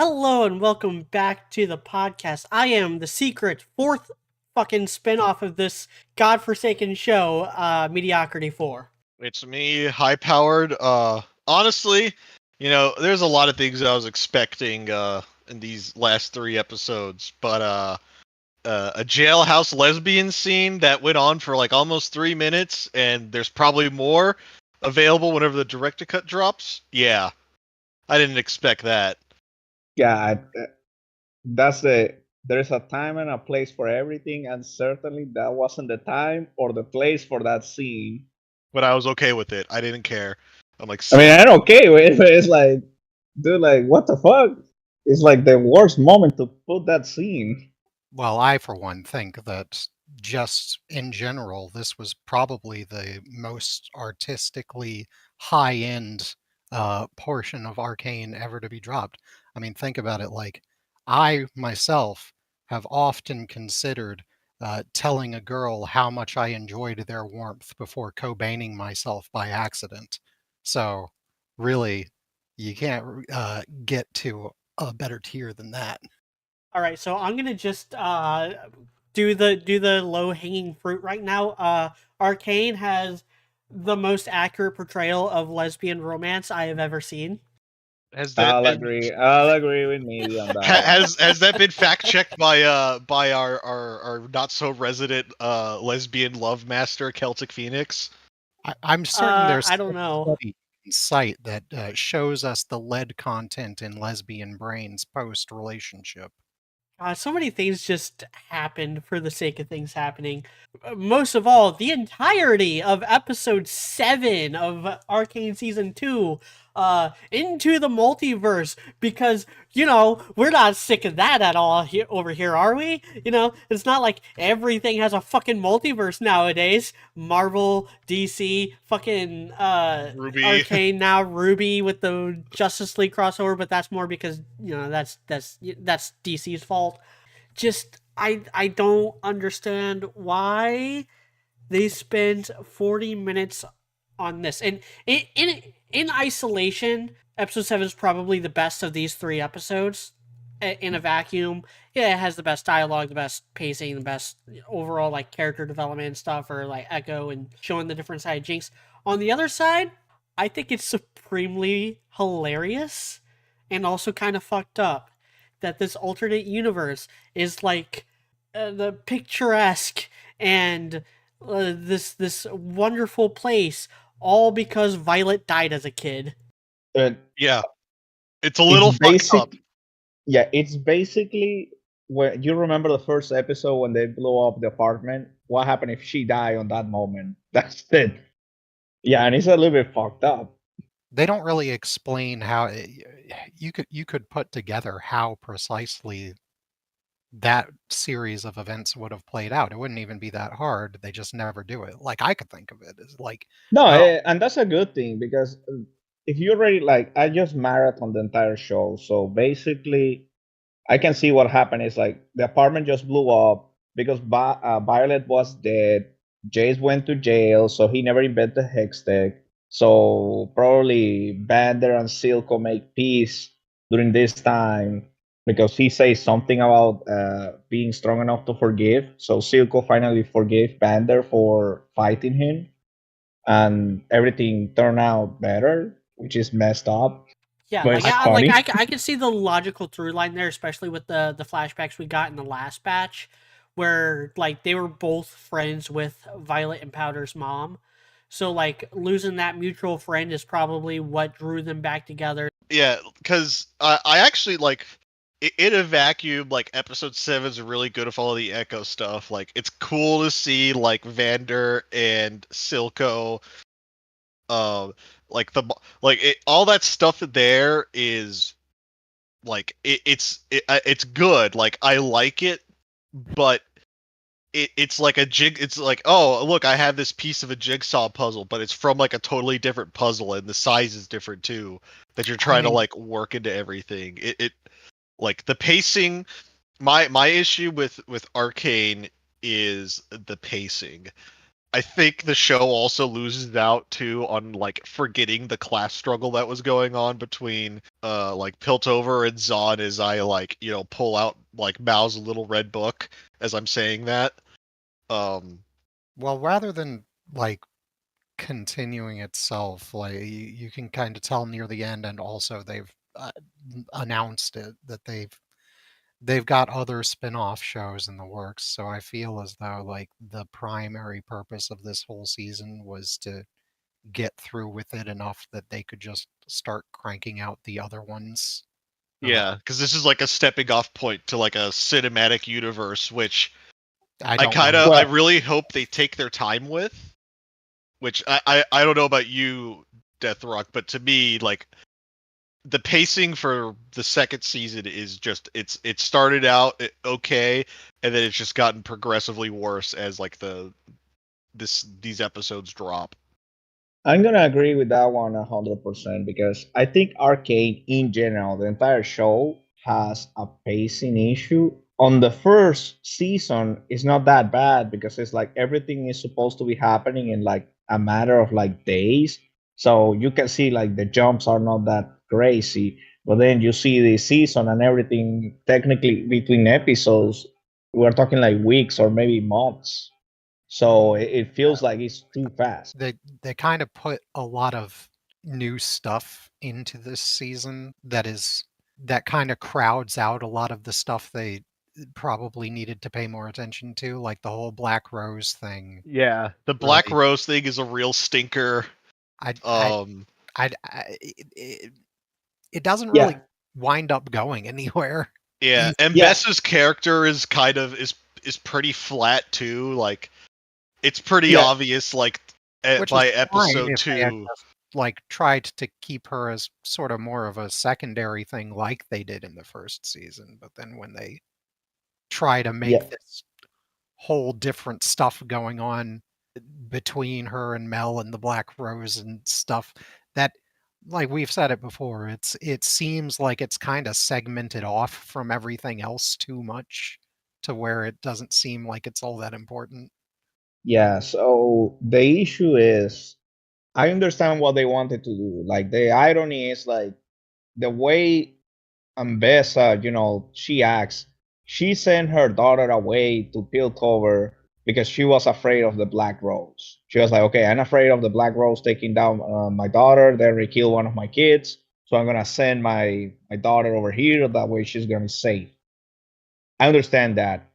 Hello and welcome back to the podcast. I am the secret fourth fucking spin-off of this godforsaken show, Mediocrity 4. It's me, high powered. Honestly, there's a lot of things I was expecting in these last three episodes, but a jailhouse lesbian scene that went on for like almost 3 minutes, and there's probably more available whenever the director cut drops. Yeah, I didn't expect that. Yeah, that's there's a time and a place for everything, and certainly that wasn't the time or the place for that scene. But I was okay with it. I didn't care. I'm like, I mean, I'm okay with it, but it's like, dude, like, what the fuck? It's like the worst moment to put that scene. Well, I, for one, think that just in general, this was probably the most artistically high-end portion of Arcane ever to be dropped. I mean, think about it. Like, I myself have often considered telling a girl how much I enjoyed their warmth before Cobaining myself by accident. So, really, you can't get to a better tier than that. All right, so I'm gonna just do the low-hanging fruit right now. Arcane has the most accurate portrayal of lesbian romance I have ever seen. I'll agree with me on that. Has that been fact checked by our not so resident lesbian love master Celtic Phoenix? I'm certain there's I don't know. a study site that shows us the lead content in lesbian brains post relationship. So many things just happened for the sake of things happening. Most of all, the entirety of episode 7 of Arcane Season 2, Into the Multiverse, because, we're not sick of that at all over here, are we? It's not like everything has a fucking multiverse nowadays. Marvel, DC, fucking, Ruby. Arcane now, Ruby with the Justice League crossover, but that's more because, that's DC's fault. Just I don't understand why they spent 40 minutes on this. And in isolation, episode 7 is probably the best of these 3 episodes in a vacuum. Yeah, it has the best dialogue, the best pacing, the best overall like character development and stuff, or like Echo and showing the different side of Jinx. On the other side, I think it's supremely hilarious and also kind of fucked up that this alternate universe is like the picturesque and this wonderful place, all because Violet died as a kid. Yeah, it's a little fucked up. Yeah, it's basically when you remember the first episode when they blew up the apartment. What happened if she died on that moment? That's it. Yeah, and it's a little bit fucked up. They don't really explain how you could put together how precisely that series of events would have played out. It wouldn't even be that hard. They just never do it. Like, I could think of it as like, No, and that's a good thing because if you already like, I just marathon the entire show, so basically, I can see what happened is like the apartment just blew up because Violet was dead. Jace went to jail, so he never invented Hextech. So probably Bander and Silco make peace during this time because he says something about being strong enough to forgive. So Silco finally forgave Bander for fighting him, and everything turned out better, which is messed up. Yeah, But like it's funny. I can see the logical through line there, especially with the flashbacks we got in the last batch, where like they were both friends with Violet and Powder's mom. So like losing that mutual friend is probably what drew them back together. Yeah, because I actually like in a vacuum. Like episode 7 is really good with all the Echo stuff. Like it's cool to see like Vander and Silco. All that stuff there is like it's good. Like I like it, but it's like it's like, oh look, I have this piece of a jigsaw puzzle, but it's from like a totally different puzzle, and the size is different too, that you're trying to like work into everything. It like the pacing. My issue with Arcane is the pacing. I think the show also loses out too on like forgetting the class struggle that was going on between like Piltover and Zahn as I like, pull out like Mao's little red book as I'm saying that. Um Well, rather than like continuing itself, like you can kind of tell near the end, and also they've announced it that they've got other spin-off shows in the works. So I feel as though like the primary purpose of this whole season was to get through with it enough that they could just start cranking out the other ones. yeah, cuz this is like a stepping off point to like a cinematic universe which I I don't kind want. of I Well, really hope they take their time with, which I don't know about you Deathrock, but to me like the pacing for the second season is just it started out okay and then it's just gotten progressively worse as like these episodes drop. I'm gonna agree with that one 100% because I think Arcane in general, the entire show has a pacing issue. On the first season, it's not that bad because it's like everything is supposed to be happening in like a matter of like days. So you can see like the jumps are not that crazy. But then you see the season and everything technically between episodes, we're talking like weeks or maybe months. So it feels like it's too fast. They kind of put a lot of new stuff into this season that kind of crowds out a lot of the stuff they probably needed to pay more attention to, like the whole Black Rose thing. Yeah, the Black Really, Rose thing is a real stinker. I I Um, it doesn't really Yeah, wind up going anywhere. yeah, and yeah, Bess's character is kind of is pretty flat too. Like it's pretty yeah, obvious. Like Which is by fine episode if they had two. just, like, tried to keep her as sort of more of a secondary thing like they did in the first season, but then when they try to yeah, make this whole different stuff going on between her and Mel and the Black Rose and stuff, that like we've said it before, it seems like it's kinda segmented off from everything else too much to where it doesn't seem like it's all that important. yeah. So the issue is, I understand what they wanted to do. Like the irony is like the way Ambessa, she acts. She sent her daughter away to Piltover because she was afraid of the Black Rose. She was like, okay, I'm afraid of the Black Rose taking down my daughter. Then they kill one of my kids. So I'm gonna send my daughter over here. That way she's gonna be safe. I understand that.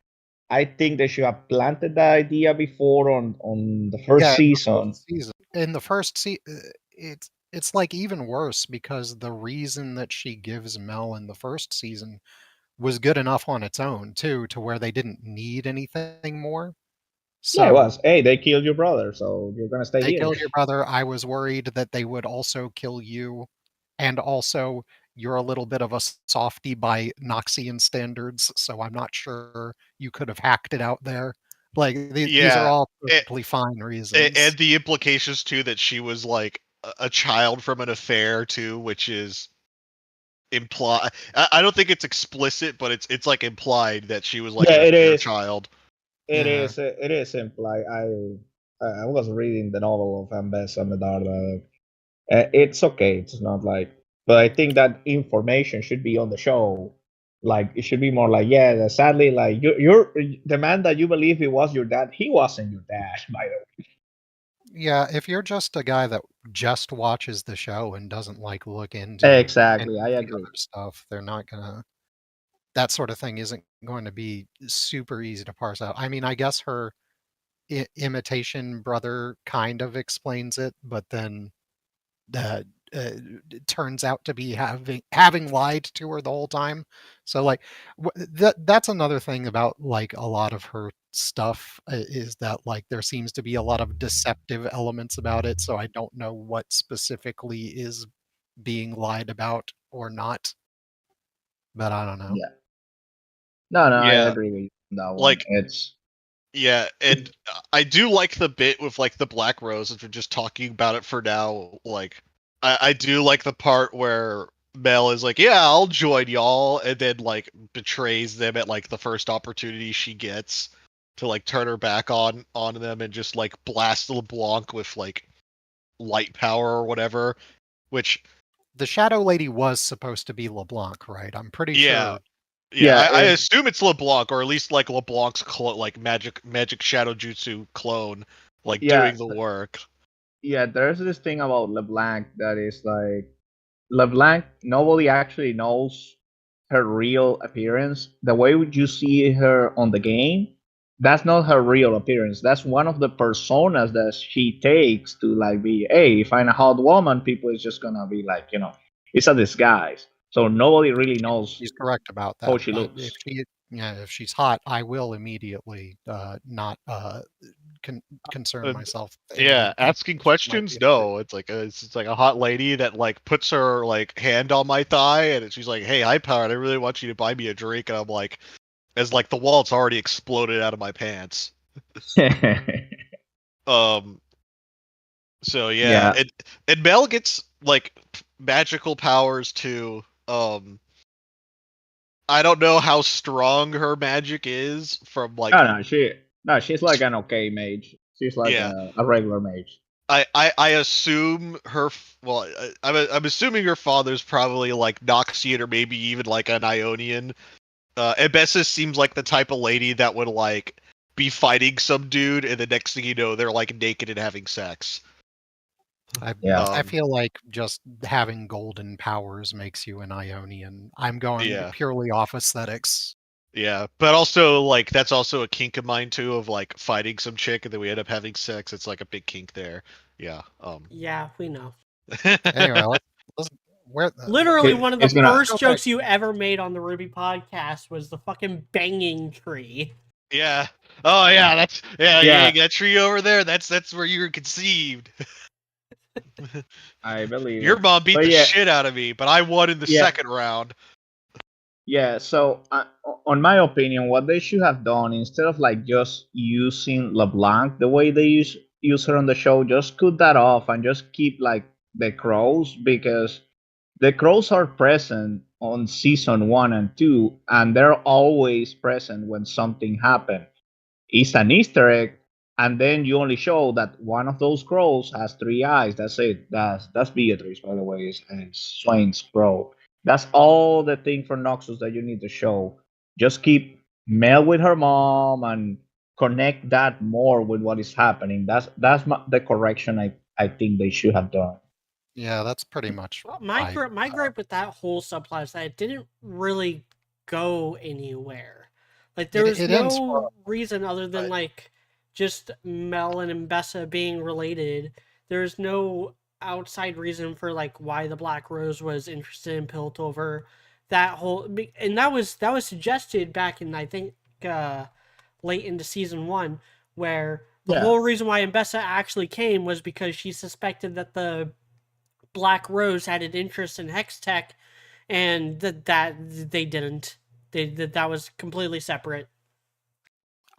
I think they should have planted that idea before on the first Yeah, in the season. first season. In the first it's like even worse because the reason that she gives Mel in the first season was good enough on its own too, to where they didn't need anything more. Yeah, it So was. Hey, they killed your brother, so you're gonna stay they here. killed your brother. I was worried that they would also kill you, and also you're a little bit of a softie by Noxian standards, so I'm not sure you could have hacked it out there. Like these are Yeah, all a- perfectly fine reasons. and the implications too that she was like a child from an affair too, which is imply. I don't think it's explicit, but it's like implied that she was like Yeah, an it affair is. child. It Yeah. is. It is implied. I was reading the novel of Ambessa Medarda. It's okay. It's not like, but I think that information should be on the show. Like it should be more like, yeah. Sadly, like you're the man that you believe he was your dad. He wasn't your dad, by the Yeah, if you're just a guy that just watches the show and doesn't like look way. into any Exactly. I of the agree. other stuff, they're not gonna that sort of thing isn't going to be super easy to parse out. I mean, I guess her imitation brother kind of explains it, but then uh, it turns out to be having lied to her the whole time. So like that's another thing about like a lot of her stuff is that like there seems to be a lot of deceptive elements about it. So I don't know what specifically is being lied about or not, but I don't know. Yeah. No, no, I Yeah, agree with you on that one. like It's yeah, and I do like the bit with like the Black Rose. If we're just talking about it for now, like I do like the part where Mel is like, "Yeah, I'll join y'all," and then like betrays them at like the first opportunity she gets. to like turn her back on them and just like blast LeBlanc with like light power or whatever. Which The Shadow Lady was supposed to be LeBlanc, right? I'm pretty yeah, sure. yeah, I it- assume it's LeBlanc, or at least like LeBlanc's like magic shadow jutsu clone, like yeah, doing the work. yeah. There's this thing about LeBlanc that is like LeBlanc. Nobody actually knows her real appearance. The way you see her on the game, that's not her real appearance. That's one of the personas that she takes to like be. Hey, if I'm a hot woman, people is just gonna be like, it's a disguise. So nobody really knows She's correct about how that. she looks. If she's hot, I will immediately not concern Uh, myself with Yeah, anyone thinking asking she might be questions. a freak. No, it's like a hot lady that like puts her like hand on my thigh, and she's like, "Hey, High Powered, I really want you to buy me a drink." And I'm like, as like the wallet's already exploded out of my pants. Um. So yeah, Yeah. and Mel gets like magical powers too. I don't know how strong her magic is from like No, no, she's like an okay mage. She's like yeah. a regular mage. I assume her. Well, I'm assuming her father's probably like Noxian or maybe even like an Ionian. Ebessa seems like the type of lady that would like be fighting some dude, and the next thing you know, they're like naked and having sex. Yeah. I Um, feel like just having golden powers makes you an Ionian. I'm going yeah, purely off aesthetics. yeah, but also like that's also a kink of mine too, of like fighting some chick and then we end up having sex. It's like a big kink there. Yeah. Yeah, we know. Anyway, let's where Literally, one of the It's gonna. first go back. jokes you ever made on the Ruby podcast was the fucking banging tree. Yeah. Oh yeah, that's yeah, Yeah, that tree over there. That's where you were conceived. I believe Your it. mom beat But the yeah, shit out of me, but I won in the yeah, second round. yeah. So, on my opinion, what they should have done instead of like just using LeBlanc the way they use her on the show, just cut that off and just keep like the crows, because the crows are present on season 1 and 2, and they're always present when something happens. It's an Easter egg, and then you only show that one of those crows has 3 eyes. That's it. That's Beatrice, by the way, and Swain's crow. That's all the thing for Noxus that you need to show. Just keep Mel with her mom and connect that more with what is happening. That's the correction I think they should have done. Yeah, that's pretty much Well, I my gripe with that whole subplot is that it didn't really go anywhere. Like there was it ends no well, reason other than but like just Mel and Mbessa being related. There's no outside reason for like why the Black Rose was interested in Piltover. That whole and that was suggested back in I think late into season 1, where the Yeah. whole reason why Mbessa actually came was because she suspected that the Black Rose had an interest in hex tech, and that they didn't. That was completely separate.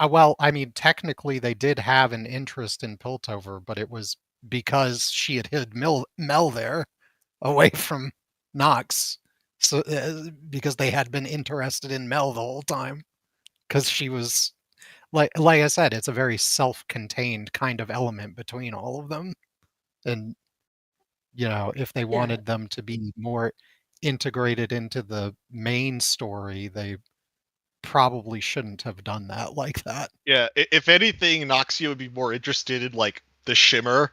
well, I mean, technically they did have an interest in Piltover, but it was because she had hid Mel there away from Nox. So because they had been interested in Mel the whole time, because she was like I said, it's a very self-contained kind of element between all of them, and if they Yeah, wanted them to be more integrated into the main story, they probably shouldn't have done that like that. Yeah, if anything, Noxia would be more interested in like the Shimmer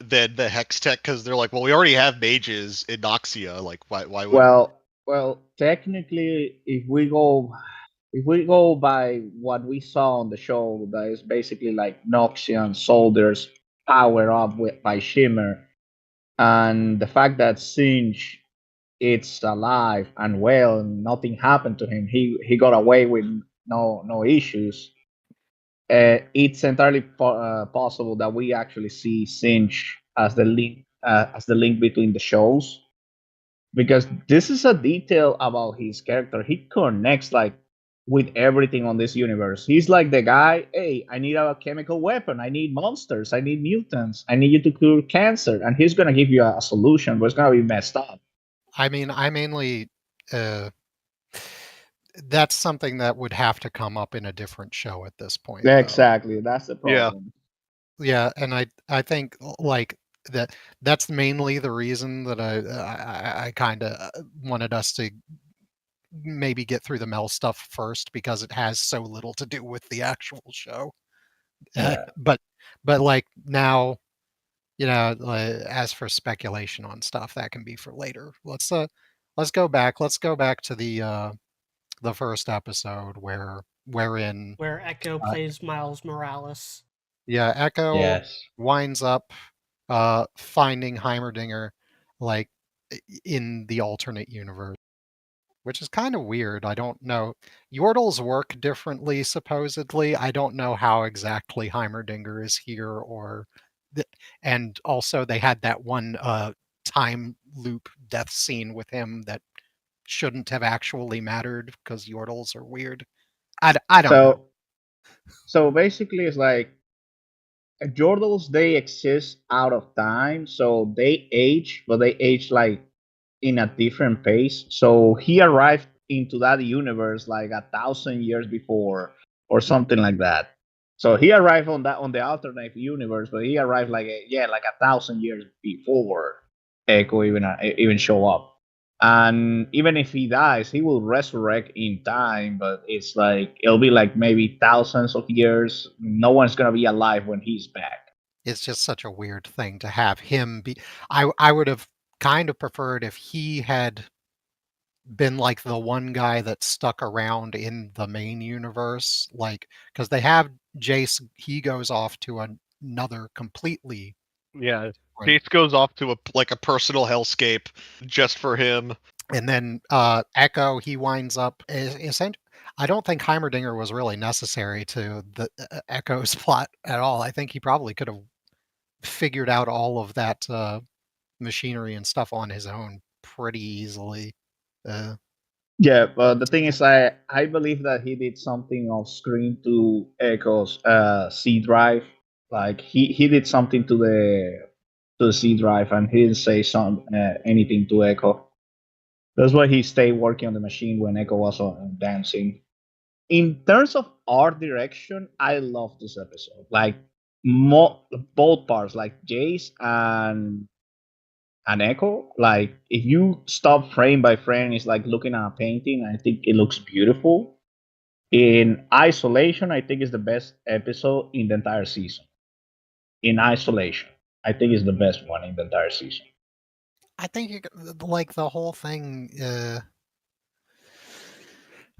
than the Hex Tech because they're like, well, we already have mages in Noxia. Like, why would? Well, technically, if we go by what we saw on the show, that is basically like Noxian soldiers power up by Shimmer, and the fact that Singe it's alive and well, and nothing happened to him. He got away with no issues. It's entirely possible that we actually see Singe as the link between the shows, because this is a detail about his character. He connects like with everything on this universe. He's like the guy, hey, I need a chemical weapon, I need monsters, I need mutants, I need you to cure cancer, and he's gonna give you a solution, but it's gonna be messed up. I mean, I mainly uh, that's something that would have to come up in a different show at this point, Yeah, though. exactly. That's the Yeah. problem. Yeah, and I think like that's mainly the reason that I kind of wanted us to maybe get through the Mel stuff first because it has so little to do with the actual show. Yeah. But like now, as for speculation on stuff, that can be for later. Let's go back. Let's go back to the first episode wherein where Echo uh, plays Miles Morales. yeah, Echo Yes. winds up finding Heimerdinger like in the alternate universe, which is kind of weird. I don't know. Yordles work differently, supposedly. I don't know how exactly Heimerdinger is here, and also they had that one time loop death scene with him that shouldn't have actually mattered because Yordles are weird. I don't know. So basically, it's like Jordals, they exist out of time, so they age, but they age like in a different pace. So he arrived into that universe like 1,000 years before, or something like that. So he arrived on the alternate universe, but he arrived like like 1,000 years before Echo even show up. And even if he dies, he will resurrect in time, but it's like it'll be like maybe thousands of years. No one's gonna be alive when he's back. It's just such a weird thing to have him be. I would have kind of preferred if he had been like the one guy that stuck around in the main universe, like because they have Jace, he goes off to another completely Yeah. different, Jace goes off to a personal hellscape just for him. and then Echo, he winds up essentially. I don't think Heimerdinger was really necessary to the Echo's plot at all. I think he probably could have figured out all of that machinery and stuff on his own pretty easily. Uh, Yeah, but the thing is, I believe that he did something off screen to Echo's C drive. Like he did something to the C drive, and he didn't say anything to Echo. That's why he stayed working on the machine when Echo was dancing. In terms of art direction, I love this episode. Like both parts, like Jace and Echo. Like if you stop frame by frame, it's like looking at a painting. I think it looks beautiful. In isolation, I think it's the best episode in the entire season. In isolation, I think it's the best one in the entire season. I think like the whole thing.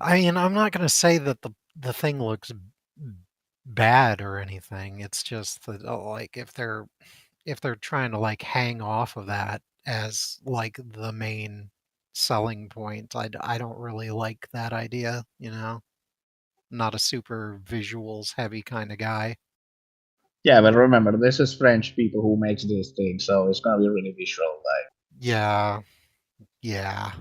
I mean, I'm not going to say that the thing looks bad or anything. It's just that like if they're trying to like hang off of that as like the main selling point, I don't really like that idea. Not a super visuals heavy kind of guy. Yeah, but remember, this is French people who makes this thing, so it's gonna be really visual. Like, Yeah, yeah.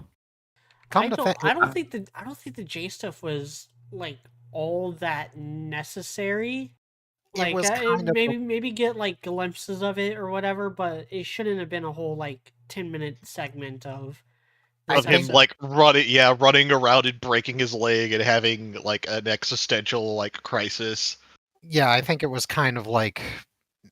Come to think, I don't think the J stuff was like all that necessary. it Like was kind of maybe get like glimpses of it or whatever, but it shouldn't have been a whole like 10-minute segment of I this Of him think episode. like running around and breaking his leg and having like an existential like crisis. yeah, I think it was kind of like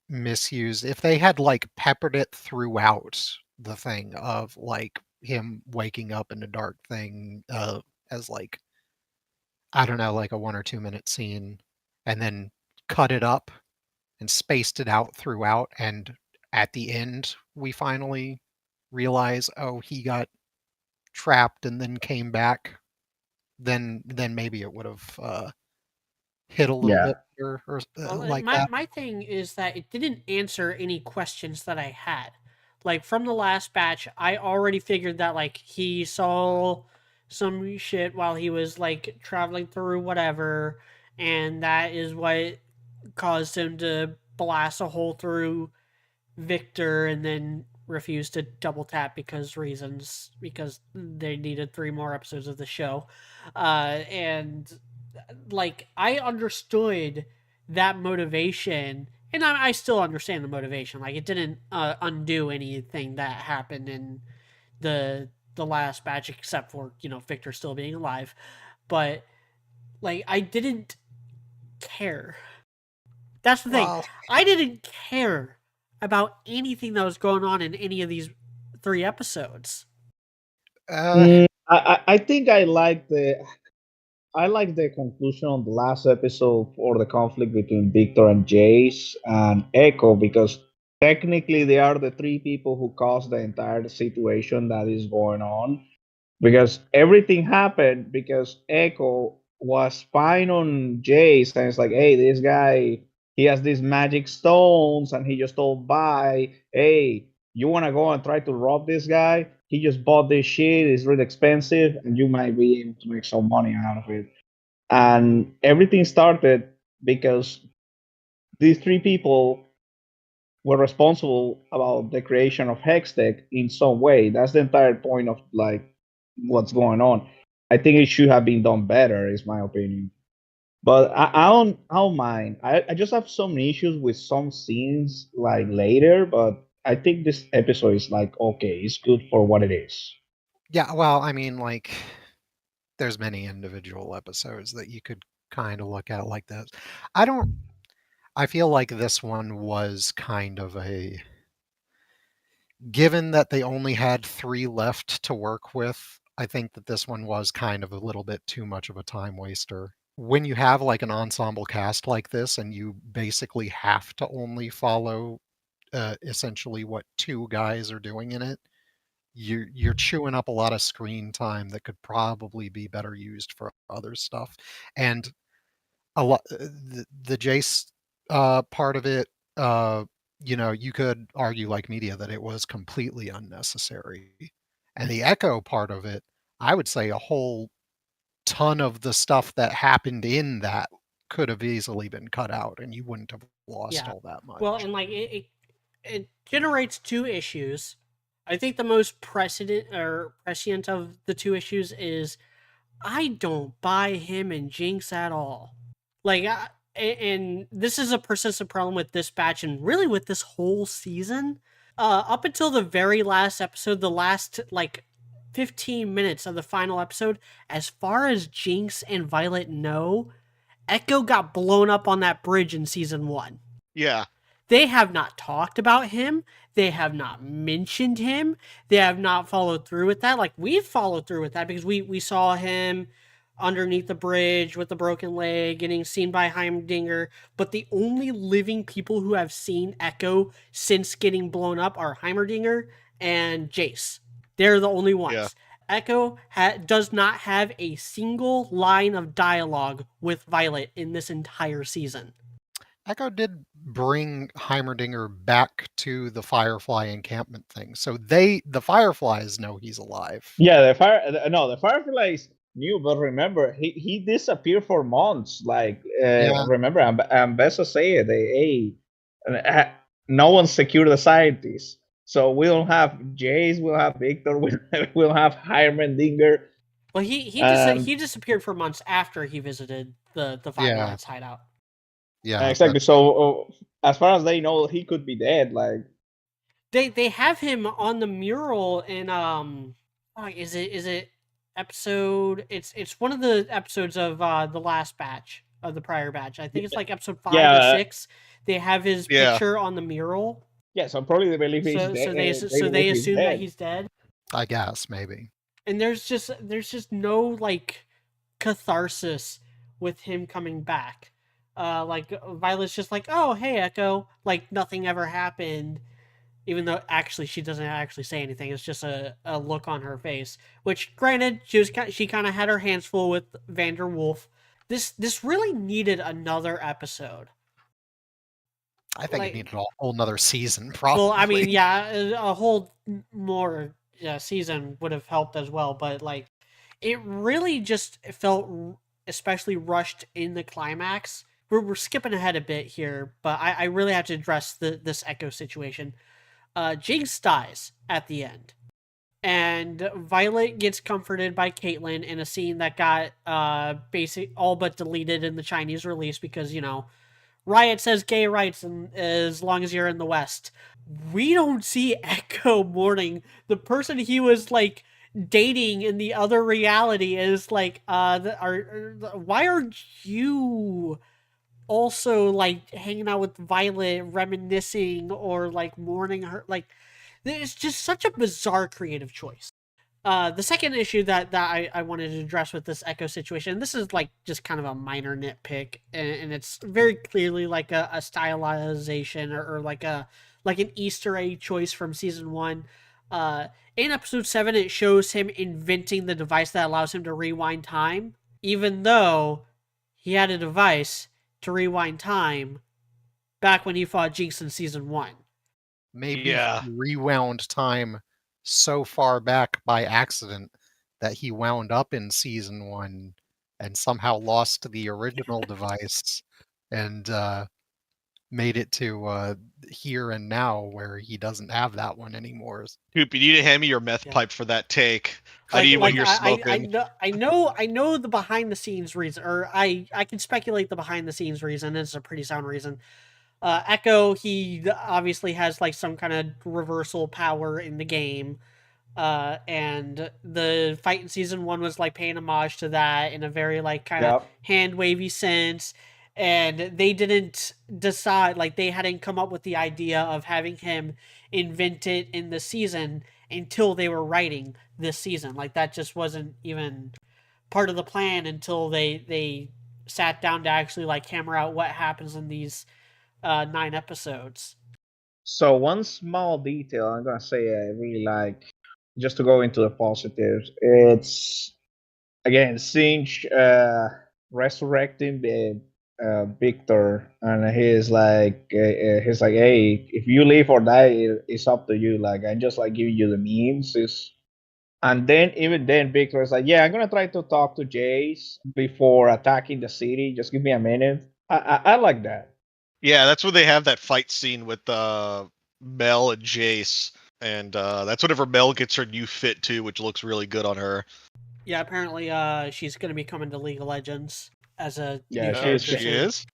misused. If they had like peppered it throughout the thing of like him waking up in a dark thing as like I don't know, like a 1 or 2 minute scene and then cut it up and spaced it out throughout and at the end we finally realize oh he got trapped and then came back then maybe it would have hit a little yeah, bit or Well, like my that. my thing is that it didn't answer any questions that I had. Like from the last batch, I already figured that like he saw some shit while he was like traveling through whatever, and that is what caused him to blast a hole through Victor and then refused to double tap because reasons because they needed 3 more episodes of the show. And like I understood that motivation and I still understand the motivation. Like it didn't undo anything that happened in the last batch except for Victor still being alive. but like I didn't care. That's the thing. Well, I didn't care about anything that was going on in any of these 3 episodes. uh, I think I like the conclusion on the last episode for the conflict between Victor and Jace and Echo because technically they are the three people who caused the entire situation that is going on. Because everything happened because Echo was spying on Jace and it's like, hey, this guy he has these magic stones and he just told Bye, hey, you wanna go and try to rob this guy? He just bought this shit, it's really expensive, and you might be able to make some money out of it. And everything started because these three people were responsible about the creation of Hextech in some way. That's the entire point of like what's going on. I think it should have been done better, is my opinion. But I don't mind. I just have some issues with some scenes like later, but I think this episode is like okay, it's good for what it is. yeah, well, I mean, like, there's many individual episodes that you could kind of look at like this. I don't. I feel like this one was kind of a. Given that they only had 3 left to work with, I think that this one was kind of a little bit too much of a time waster. When you have like an ensemble cast like this and you basically have to only follow essentially what 2 guys are doing in it, you're chewing up a lot of screen time that could probably be better used for other stuff. And a lot the Jace part of it, you could argue like media that it was completely unnecessary. And the Echo part of it, I would say a whole ton of the stuff that happened in that could have easily been cut out, and you wouldn't have lost Yeah. all that much. Well, and like it generates 2 issues. I think the most prescient of the 2 issues is I don't buy him and Jinx at all. Like, and this is a persistent problem with this batch and really with this whole season. Up until the very last episode, the last like 15 minutes of the final episode, as far as Jinx and Violet know, Echo got blown up on that bridge in season 1. Yeah. They have not talked about him. They have not mentioned him. They have not followed through with that. Like, we've followed through with that because we saw him underneath the bridge with the broken leg, getting seen by Heimdinger. But the only living people who have seen Echo since getting blown up are Heimerdinger and Jace. They're the only ones. Yeah. Echo does not have a single line of dialogue with Violet in this entire season. Echo did bring Heimerdinger back to the Firefly encampment thing, so the Fireflies know he's alive. Yeah, the Fireflies knew, but remember, he disappeared for months. Like, Yeah. remember, and Bessa said, hey, no one secured the scientists. So we don't have Jace, we'll have Victor, we'll have Heimerdinger. Well, he disappeared for months after he visited the Five Yeah. Rats hideout. Yeah, exactly. So as far as they know, he could be dead. Like, They have him on the mural in is it episode? It's one of the episodes of the last batch of the prior batch. I think it's like episode 5 or 6. They have his Yeah. picture on the mural. yeah, so probably they believe he's So dead. so they assume that he's dead. I guess maybe. And there's just no like catharsis with him coming back. Like Violet's just like, oh hey Echo, like nothing ever happened, even though actually she doesn't actually say anything. It's just a look on her face. Which, granted, she kind of had her hands full with Vanderwolf. This really needed another episode. I think Like- it needed a whole nother season, probably. Well, I mean, yeah, a whole more season would have helped as well, but like, it really just felt especially rushed in the climax. We're skipping ahead a bit here, but I really have to address this Echo situation. Jinx dies at the end, and Violet gets comforted by Caitlyn in a scene that got all but deleted in the Chinese release because, you know, Riot says gay rights and as long as you're in the West. We don't see Echo mourning the person he was like dating in the other reality is like, why are you also like hanging out with Violet, reminiscing or like mourning her? Like, it's just such a bizarre creative choice. The second issue that I wanted to address with this Echo situation, this is like just kind of a minor nitpick, and it's very clearly like a stylization or like an Easter egg choice from season one. In episode 7, it shows him inventing the device that allows him to rewind time, even though he had a device to rewind time back when he fought Jinx in season 1. Maybe Yeah. he rewound time so far back by accident that he wound up in season 1 and somehow lost the original device and made it to here and now where he doesn't have that one anymore. Coop, you need to hand me your meth Yeah. pipe for that take. I need what you're smoking. I know the behind the scenes reason, or I can speculate the behind the scenes reason. It's a pretty sound reason. Echo, he obviously has like some kind of reversal power in the game, and the fight in season 1 was like paying homage to that in a very like kind of Yep. hand wavy sense. And they didn't decide, like they hadn't come up with the idea of having him invent it in the season until they were writing this season. Like that just wasn't even part of the plan until they sat down to actually like hammer out what happens in these 9 episodes. So one small detail I'm gonna say I really like, just to go into the positives. It's again Sinch resurrecting the Victor, and he's like, hey, if you live or die, it's up to you. Like I'm just like giving you the means. And then even then, Victor is like, yeah, I'm gonna try to talk to Jace before attacking the city. Just give me a minute. I like that. Yeah, that's when they have that fight scene with Mel and Jace, and that's whenever Mel gets her new fit too, which looks really good on her. Yeah, apparently she's going to be coming to League of Legends as a Yeah, new character She soon. is.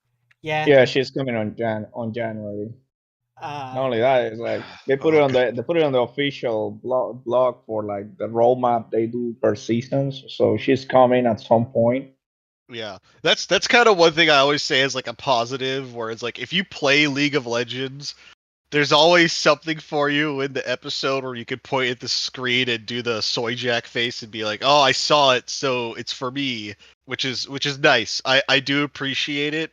Yeah. Yeah, she's coming on January. Not Uh, only that, it's like they put it Oh, on the official blog for like the roadmap they do per seasons. So she's coming at some point. yeah, that's kind of one thing I always say as like a positive, where it's like if you play League of Legends, there's always something for you in the episode where you can point at the screen and do the soy jack face and be like, "Oh, I saw it, so it's for me," which is nice. I do appreciate it.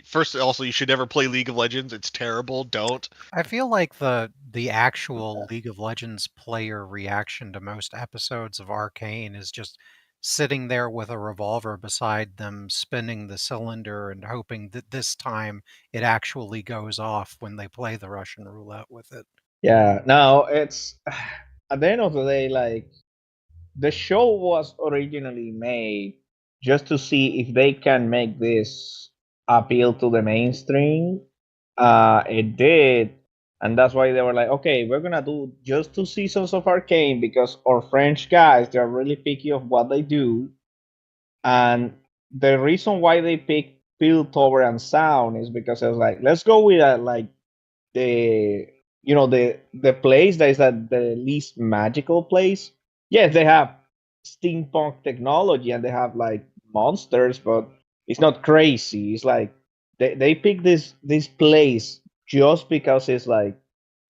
First, also, you should never play League of Legends. It's terrible. Don't. I feel like the actual League of Legends player reaction to most episodes of Arcane is just sitting there with a revolver beside them, spinning the cylinder and hoping that this time it actually goes off when they play the Russian roulette with it. Yeah, no, it's at the end of the day, like the show was originally made just to see if they can make this appeal to the mainstream. It did, and that's why they were like, okay, we're gonna do just 2 seasons of Arcane because our French guys, they're really picky of what they do, and the reason why they picked Piltover and Sound is because it was like, let's go with like the the place that is at the least magical place. Yes, they have steampunk technology and they have like monsters, but it's not crazy. It's like they pick this place just because it's like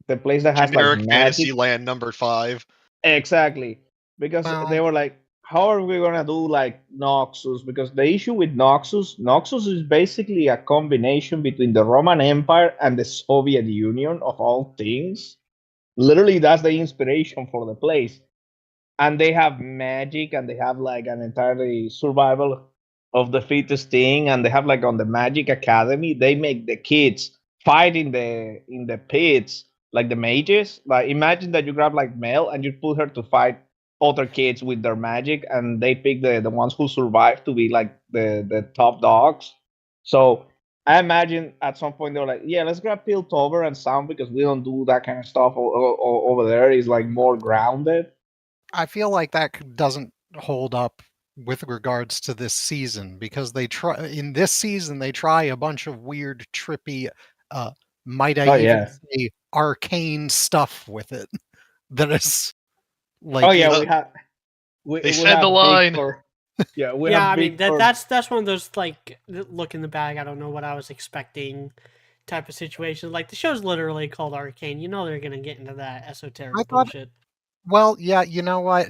the place that has like Generic magic. Fantasyland number 5. Exactly. Because they Well, were like, how are we gonna do like Noxus? Because the issue with Noxus is basically a combination between the Roman Empire and the Soviet Union of all things. Literally, that's the inspiration for the place. And they have magic and they have like an entirely survival of the fittest thing, and they have like on the Magic Academy, they make the kids fight in the pits like the mages. Like imagine that you grab like Mel and you put her to fight other kids with their magic, and they pick the ones who survive to be like the top dogs. So I imagine at some point they're like, yeah, let's grab Piltover and Sound because we don't do that kind of stuff over there. It's like more grounded. I feel like that doesn't hold up with regards to this season because in this season they try a bunch of weird, trippy, uh, might I Oh even yeah. say arcane stuff with it that is Oh Like, yeah, Uh, we have we they we said the have line. Victor. Yeah, we Yeah, have I mean Victor. that's one of those like look in the bag. I don't know what I was expecting type of situation. Like the show's literally called Arcane. You know they're gonna get into that I esoteric thought, bullshit. well, yeah, you know what?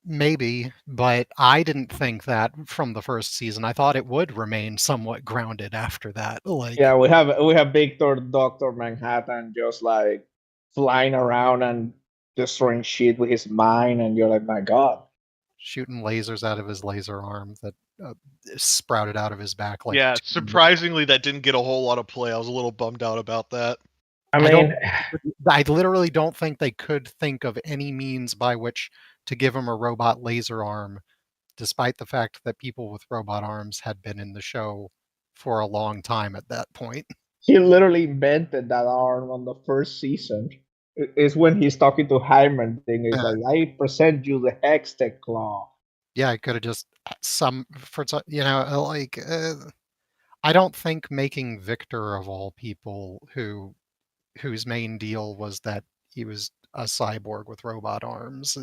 Maybe, but I didn't think that from the first season. I thought it would remain somewhat grounded after that. Yeah, Like, we have Victor, Doctor Manhattan, just like flying around and destroying shit with his mind, and you're like, my God. shooting lasers out of his laser arm that sprouted out of his back. Like, Yeah, surprisingly, that didn't get a whole lot of play. I was a little bummed out about that. I I don't. mean, I literally don't think they could think of any means by which to give him a robot laser arm, despite the fact that people with robot arms had been in the show for a long time at that point. he literally invented that arm on the first season. It's when he's talking to Hyman thing. It's Uh, like, I present you the Hextech Claw. yeah, I could have just like I don't think making Victor of all people, whose main deal was that he was a cyborg with robot arms,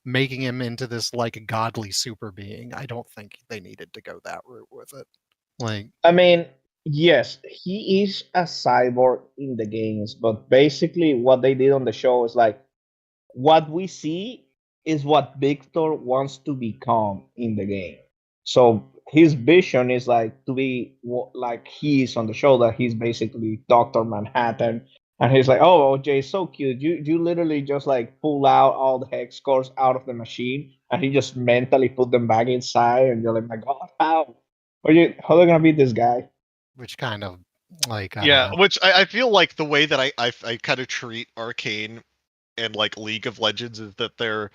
making him into this like godly super being. I don't think they needed to go that route with it. Like, I mean, yes, he is a cyborg in the games, but basically what they did on the show is like, what we see is what Victor wants to become in the game. So his vision is like to be like he is on the show, that he's basically Doctor Manhattan, and he's like, "Oh, OJ, so cute. You literally just like pull out all the hex cores out of the machine, and he just mentally put them back inside, and you're like, my God, how? How are they gonna beat this guy?" which kind of like I don't Yeah, know. which I feel like the way that I kind of treat Arcane and like League of Legends is that they're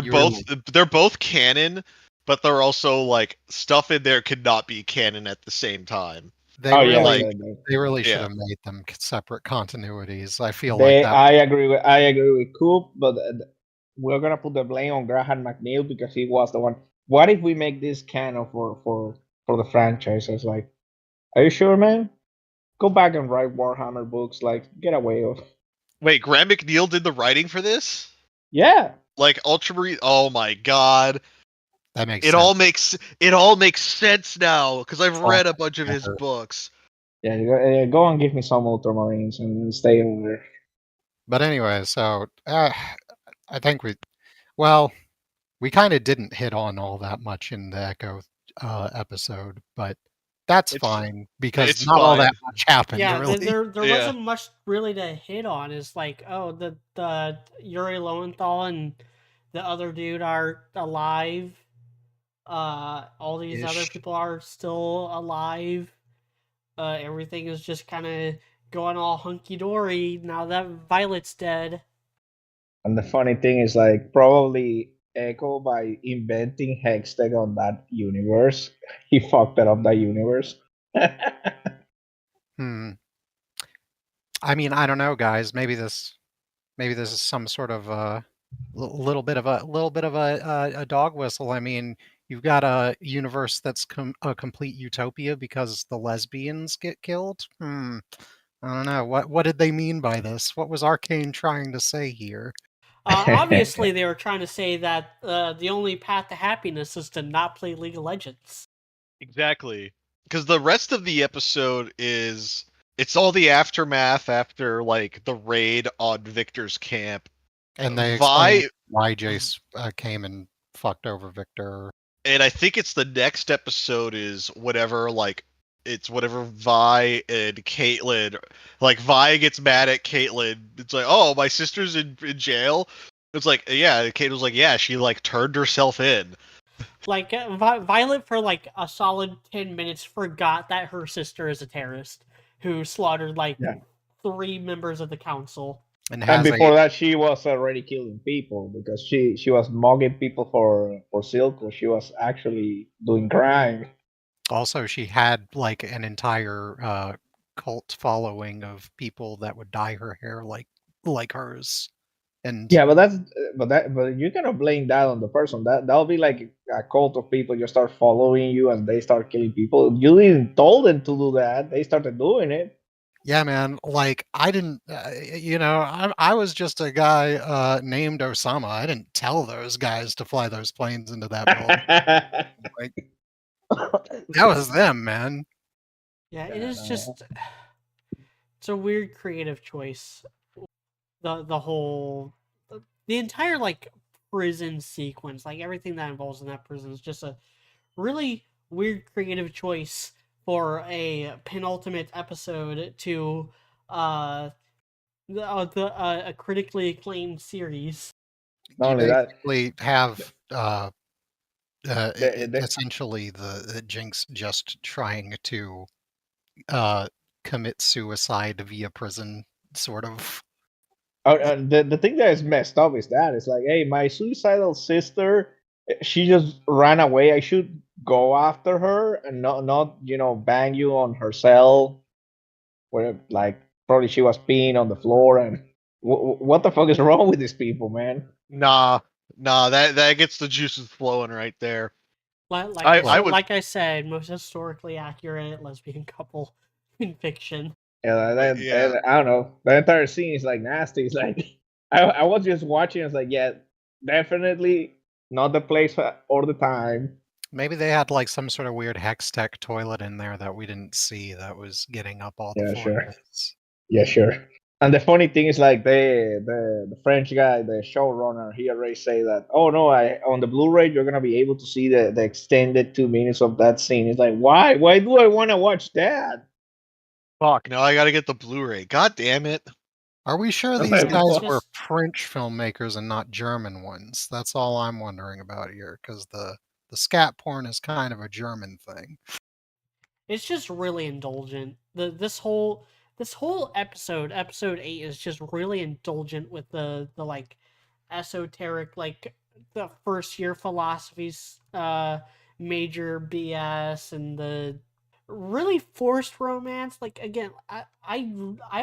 You really both they're both canon, but they're also like stuff in there could not be canon at the same time. they Oh yeah, Like, really they really should yeah. have made them separate continuities. I feel like they. that. I agree with Coop, but we're gonna put the blame on Graham McNeil because he was the one. What if we make this canon for the franchise? It's like, are you sure, man? Go back and write Warhammer books. Like, get away with. Wait, Graham McNeil did the writing for this? Yeah, Like Ultramarine? Oh my god. That makes It sense. all makes sense now because I've So read a bunch of his better. books. yeah. Go and give me some Ultramarines and stay over there. But anyway, so I think well, we kind of didn't hit on all that much in the Echo episode, but that's It's fine because it's not all that fine. much happened, Yeah, really. there Yeah. wasn't much really to hit on. It's like, oh, the Yuri Lowenthal and the other dude are alive. All these other Ish. people are still alive. Everything is just kind of going all hunky dory now that Violet's dead. And the funny thing is, like, probably Echo, by inventing Hextech on that universe, he fucked it up that universe. Hmm. I mean, I don't know, guys. Maybe this is some sort of little bit of a dog whistle. I mean, you've got a universe that's a complete utopia because the lesbians get killed. I don't know. What did they mean by this? What was Arcane trying to say here? Obviously, they were trying to say that the only path to happiness is to not play League of Legends. Exactly. Because the rest of the episode is it's all the aftermath after like the raid on Victor's camp. And they explain Vi why Jace came and fucked over Victor. and I think it's the next episode is whatever like it's whatever Vi and Caitlyn like Vi gets mad at Caitlyn. It's like, oh, my sister's in jail. It's like, yeah, Kate was like, yeah, she like turned herself in. Like Violet for like a solid 10 minutes forgot that her sister is a terrorist who slaughtered like Yeah. 3 members of the council. And And has a before that, she was already killing people because she was mugging people for silk. She was actually doing crime. also she had like an entire cult following of people that would dye her hair like hers. And Yeah, but you cannot blame that on the person. That'll be like a cult of people just start following you and they start killing people. You didn't told them to do that. They started doing it. Yeah, man. Like I didn't, I was just a guy named Osama. I didn't tell those guys to fly those planes into that building. Like that was them, man. Yeah, it Yeah, is no. just it's a weird creative choice. The whole the entire like prison sequence, like everything that involves in that prison is just a really weird creative choice for a penultimate episode to uh a critically acclaimed series. Not You only that, basically have the, essentially the Jinx just trying to uh, commit suicide via prison, sort of. the thing that is messed up is that it's like, hey, my suicidal sister, she just ran away. I should go after her and not bang you on her cell where like probably she was peeing on the floor and what the fuck is wrong with these people, man? Nah, that gets the juices flowing right there. Like I I I Well, so would like I said, most historically accurate lesbian couple in fiction. yeah, yeah. I don't know. The entire scene is like nasty. It's like I was just watching. It's like, yeah, definitely not the place or the time. Maybe they had like some sort of weird hex tech toilet in there that we didn't see that was getting up all the Yeah, sure. formulas. Yeah, sure. And the funny thing is, like the French guy, the showrunner, he already say that. Oh no, I on the Blu-ray you're gonna be able to see the extended 2 minutes of that scene. It's like, why? Why do I want to watch that? Fuck. Now I gotta get the Blu-ray. God damn it. Are we sure I'm these like, It's guys what? were just French filmmakers and not German ones? That's all I'm wondering about here, because the scat porn is kind of a German thing. it's just really indulgent. This whole episode 8 is just really indulgent with the like esoteric like the first year philosophies major BS and the really forced romance. Like again, I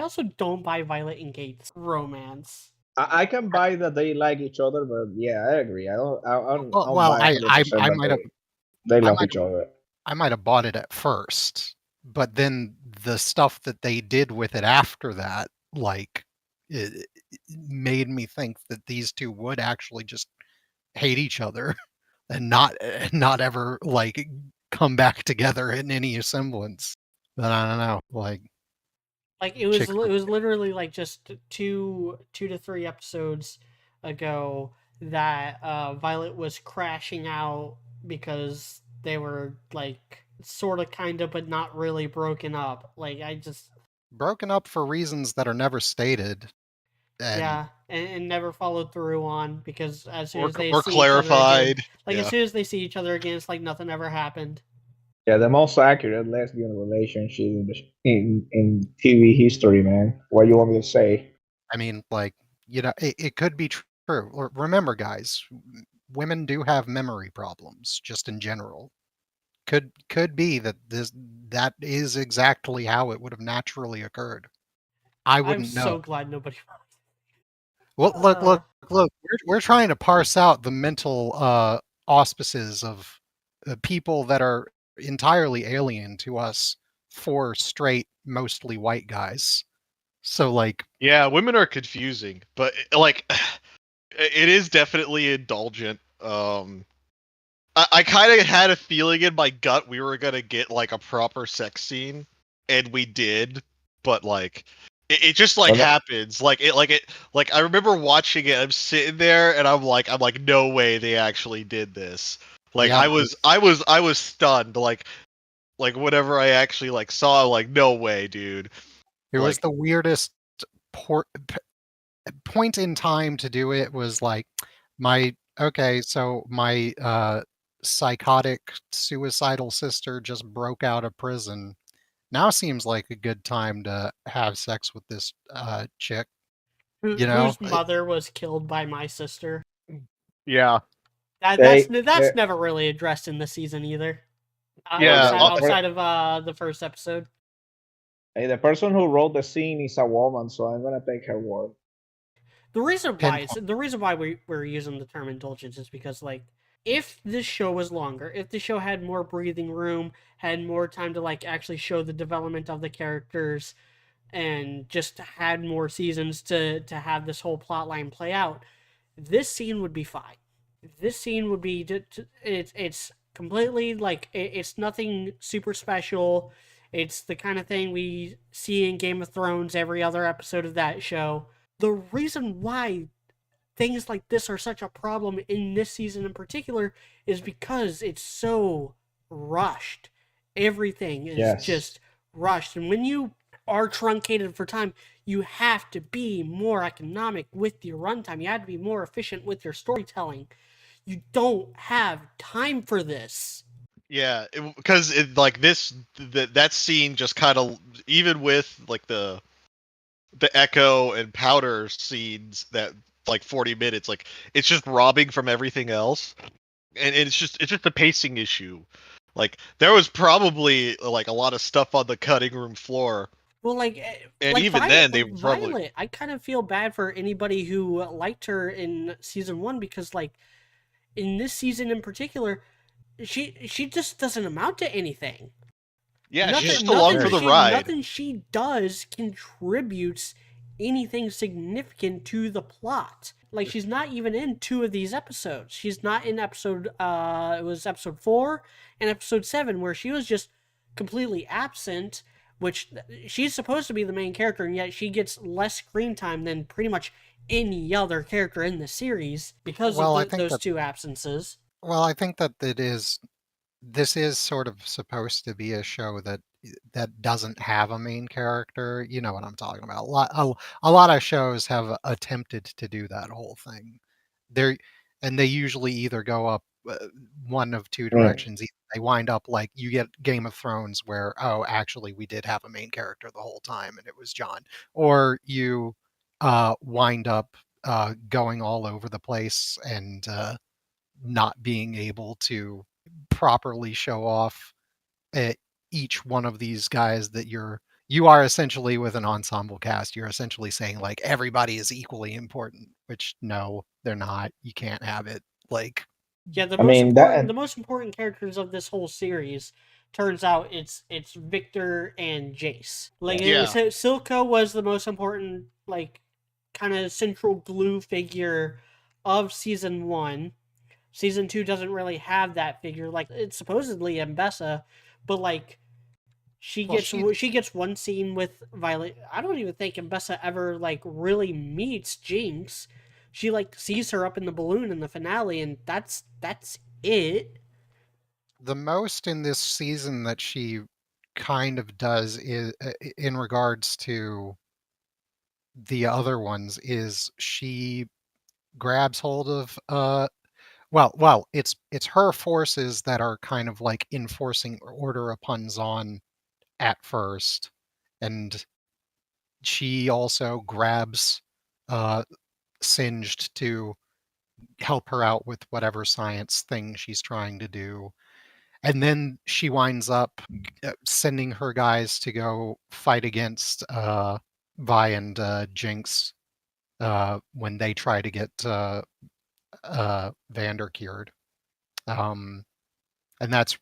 also don't buy Violet and Gate's romance. I can buy that they like each other, but yeah, I agree. I don't Well, buy 100% I that might have they I love might each other. I might have bought it at first, but then the stuff that they did with it after that, like, it made me think that these two would actually just hate each other and not ever like come back together in any semblance. But I don't know, like Like it chicks. was literally like just two to three episodes ago that Violet was crashing out because they were like sort of kind of but not really broken up. Like I just Broken up for reasons that are never stated, and yeah, and never followed through on because as soon as they Or see each other again, clarified. like as Yeah. soon as they see each other again, it's like nothing ever happened. Yeah, the most accurate lesbian relationship in TV history, man. What you want me to say? I mean, like, it could be true. Remember, guys, women do have memory problems, just in general. Could be that that is exactly how it would have naturally occurred. I I'm wouldn't know. so glad nobody. Well, Uh, look. We're trying to parse out the mental auspices of people that are entirely alien to us, four straight, mostly white guys. So, like, Yeah, women are confusing, but like it is definitely indulgent. I kind of had a feeling in my gut we were gonna get like a proper sex scene, and we did, but like it just like Well, that, happens. Like I remember watching it. I'm sitting there, and I'm like, no way they actually did this. Like yeah, I was stunned. Like whatever I actually like saw, like no way, dude. it was Like the weirdest por- point in time to do it. Was like my psychotic suicidal sister just broke out of prison. Now seems like a good time to have sex with this chick, you know? whose mother was killed by my sister. yeah, That's they never really addressed in the season either. well, yeah. Outside of the first episode. hey, the person who wrote the scene is a woman, so I'm gonna take her word. Pinpoint. The reason why we're using the term indulgence is because like if this show was longer, if the show had more breathing room, had more time to like actually show the development of the characters, and just had more seasons to have this whole plot line play out, this scene would be fine. This scene would be it's completely like it's nothing super special. It's the kind of thing we see in Game of Thrones every other episode of that show. The reason why things like this are such a problem in this season in particular is because it's so rushed. Everything is Yes. just rushed. And when you are truncated for time, you have to be more economic with your runtime. You have to be more efficient with your storytelling. You don't have time for this. Yeah, because like that scene just kind of, even with like the Echo and Powder scenes, that like 40 minutes, like it's just robbing from everything else, and it's just a pacing issue. Like there was probably like a lot of stuff on the cutting room floor, Well, and like even then they probably. Violet, I kind of feel bad for anybody who liked her in season 1 because, like, in this season in particular, she just doesn't amount to anything. Yeah, she's just along for the ride. Nothing she does contributes anything significant to the plot. Like, she's not even in 2 of these episodes. She's not in episode it was episode 4 and episode 7, where she was just completely absent, which she's supposed to be the main character, and yet she gets less screen time than pretty much any other character in the series because of those 2 absences. Well, I think that this is sort of supposed to be a show that doesn't have a main character. You know what I'm talking about. A lot of shows have attempted to do that whole thing. They usually either go up one of two directions. Either they wind up like you get Game of Thrones, where, oh, actually we did have a main character the whole time and it was Jon, or you wind up going all over the place and not being able to properly show off each one of these guys that you are essentially, with an ensemble cast, you're essentially saying like everybody is equally important, which no, they're not. You can't have it. Like, yeah, the most important characters of this whole series, turns out it's Victor and Jace. Like, Silco was the most important, like, kind of central glue figure of season 1. Season 2 doesn't really have that figure. Like, it's supposedly Mbessa, but like she gets one scene with Violet. I don't even think Mbessa ever like really meets Jinx. She like sees her up in the balloon in the finale, and that's it. The most in this season that she kind of does is, in regards to the other ones, is she grabs hold of it's her forces that are kind of like enforcing order upon Zahn at first, and she also grabs Singed to help her out with whatever science thing she's trying to do. And then she winds up sending her guys to go fight against Vi and Jinx when they try to get Vander cured. And that's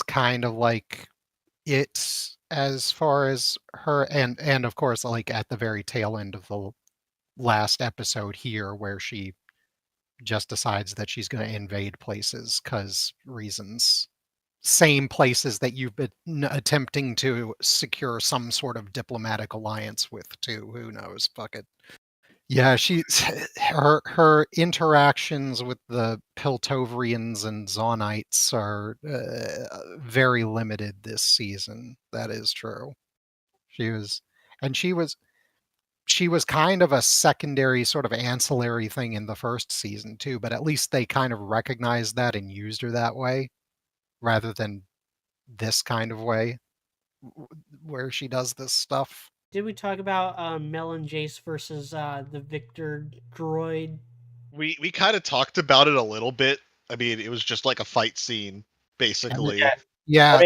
kind of like it as far as her, and of course, like at the very tail end of the last episode here, where she just decides that she's going to invade places because reasons. Same places that you've been attempting to secure some sort of diplomatic alliance with, too. Who knows? Fuck it. Yeah, her interactions with the Piltovrians and Zonites are very limited this season. That is true. She was kind of a secondary sort of ancillary thing in the first season too, but at least they kind of recognized that and used her that way rather than this kind of way where she does this stuff. Did we talk about Mel and Jace versus the Victor droid? We kind of talked about it a little bit. I mean, it was just like a fight scene, basically. Yeah,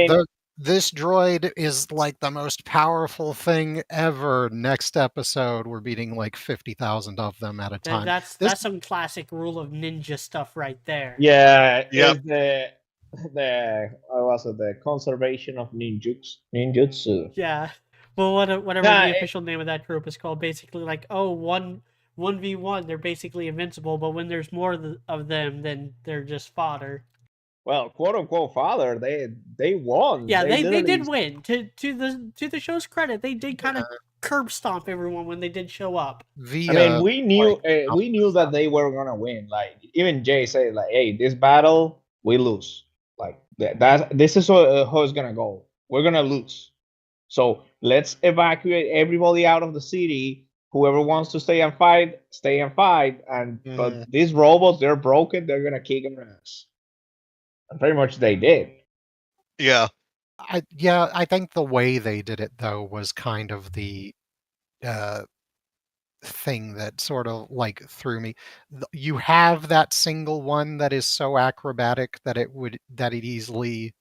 this droid is like the most powerful thing ever. Next episode, we're beating like 50,000 of them at a time. That's some classic rule of ninja stuff right there. Yeah, it's the conservation of ninjutsu. Yeah. Well, whatever Nah, the official name of that group is called, basically like, oh, 1v1, they're basically invincible, but when there's more of them, then they're just fodder. well, quote unquote father, they won. Yeah, They they literally. did win. To the show's credit, they did kind of curb stomp everyone when they did show up. I The mean, like we knew that they were gonna win. Like even Jay said, like, "Hey, this battle we lose. Like this is how it's gonna go. We're gonna lose. So let's evacuate everybody out of the city. Whoever wants to stay and fight, stay and fight. And Mhm. but these robots, they're broken. They're gonna kick their ass. And pretty much they did. Yeah. I think the way they did it though was kind of the uh thing that sort of like threw me. You have that single one that is so acrobatic that it easily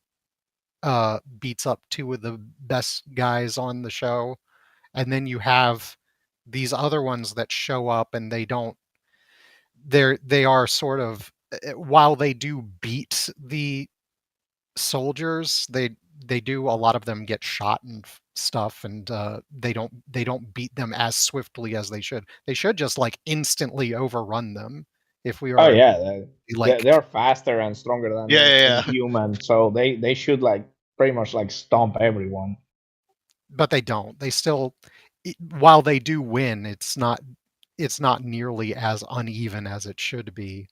beats up two of the best guys on the show, and then you have these other ones that show up and they are sort of while they do beat the soldiers, they do a lot of them get shot and stuff, and they don't beat them as swiftly as they should. They should just like instantly overrun them if we Oh are yeah, like, they're faster and stronger than Yeah, any yeah, yeah. human. So they should like pretty much like stomp everyone. but they don't. They still, while they do win, it's not nearly as uneven as it should be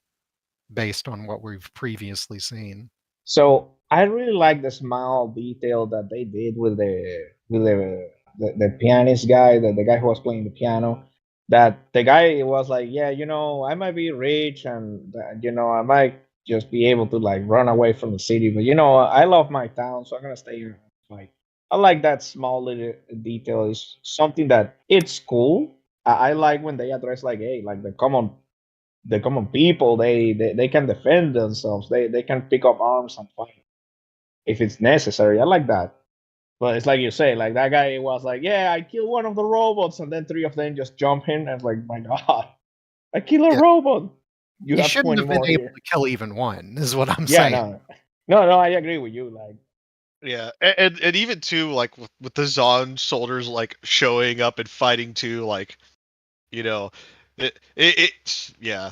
based on what we've previously seen. So I really like the small detail that they did with the pianist guy, the guy who was playing the piano. That the guy was like, yeah, I might be rich and I might just be able to like run away from the city, but I love my town, so I'm gonna stay here. Like I like that small little detail. Is something that it's cool. I like when they address like, hey, like the common people, they can defend themselves. They can pick up arms and fight if it's necessary. I like that. But it's like you say, like that guy was like, yeah, I killed one of the robots, and then three of them just jump in, and it's like, my God, I kill a Yeah, robot. You you have shouldn't 20 have been more able here. to kill even one, is what I'm Yeah, saying. no, no, I agree with you. Like, Yeah, and even too, like with the Zon soldiers like showing up and fighting too, like you know, yeah,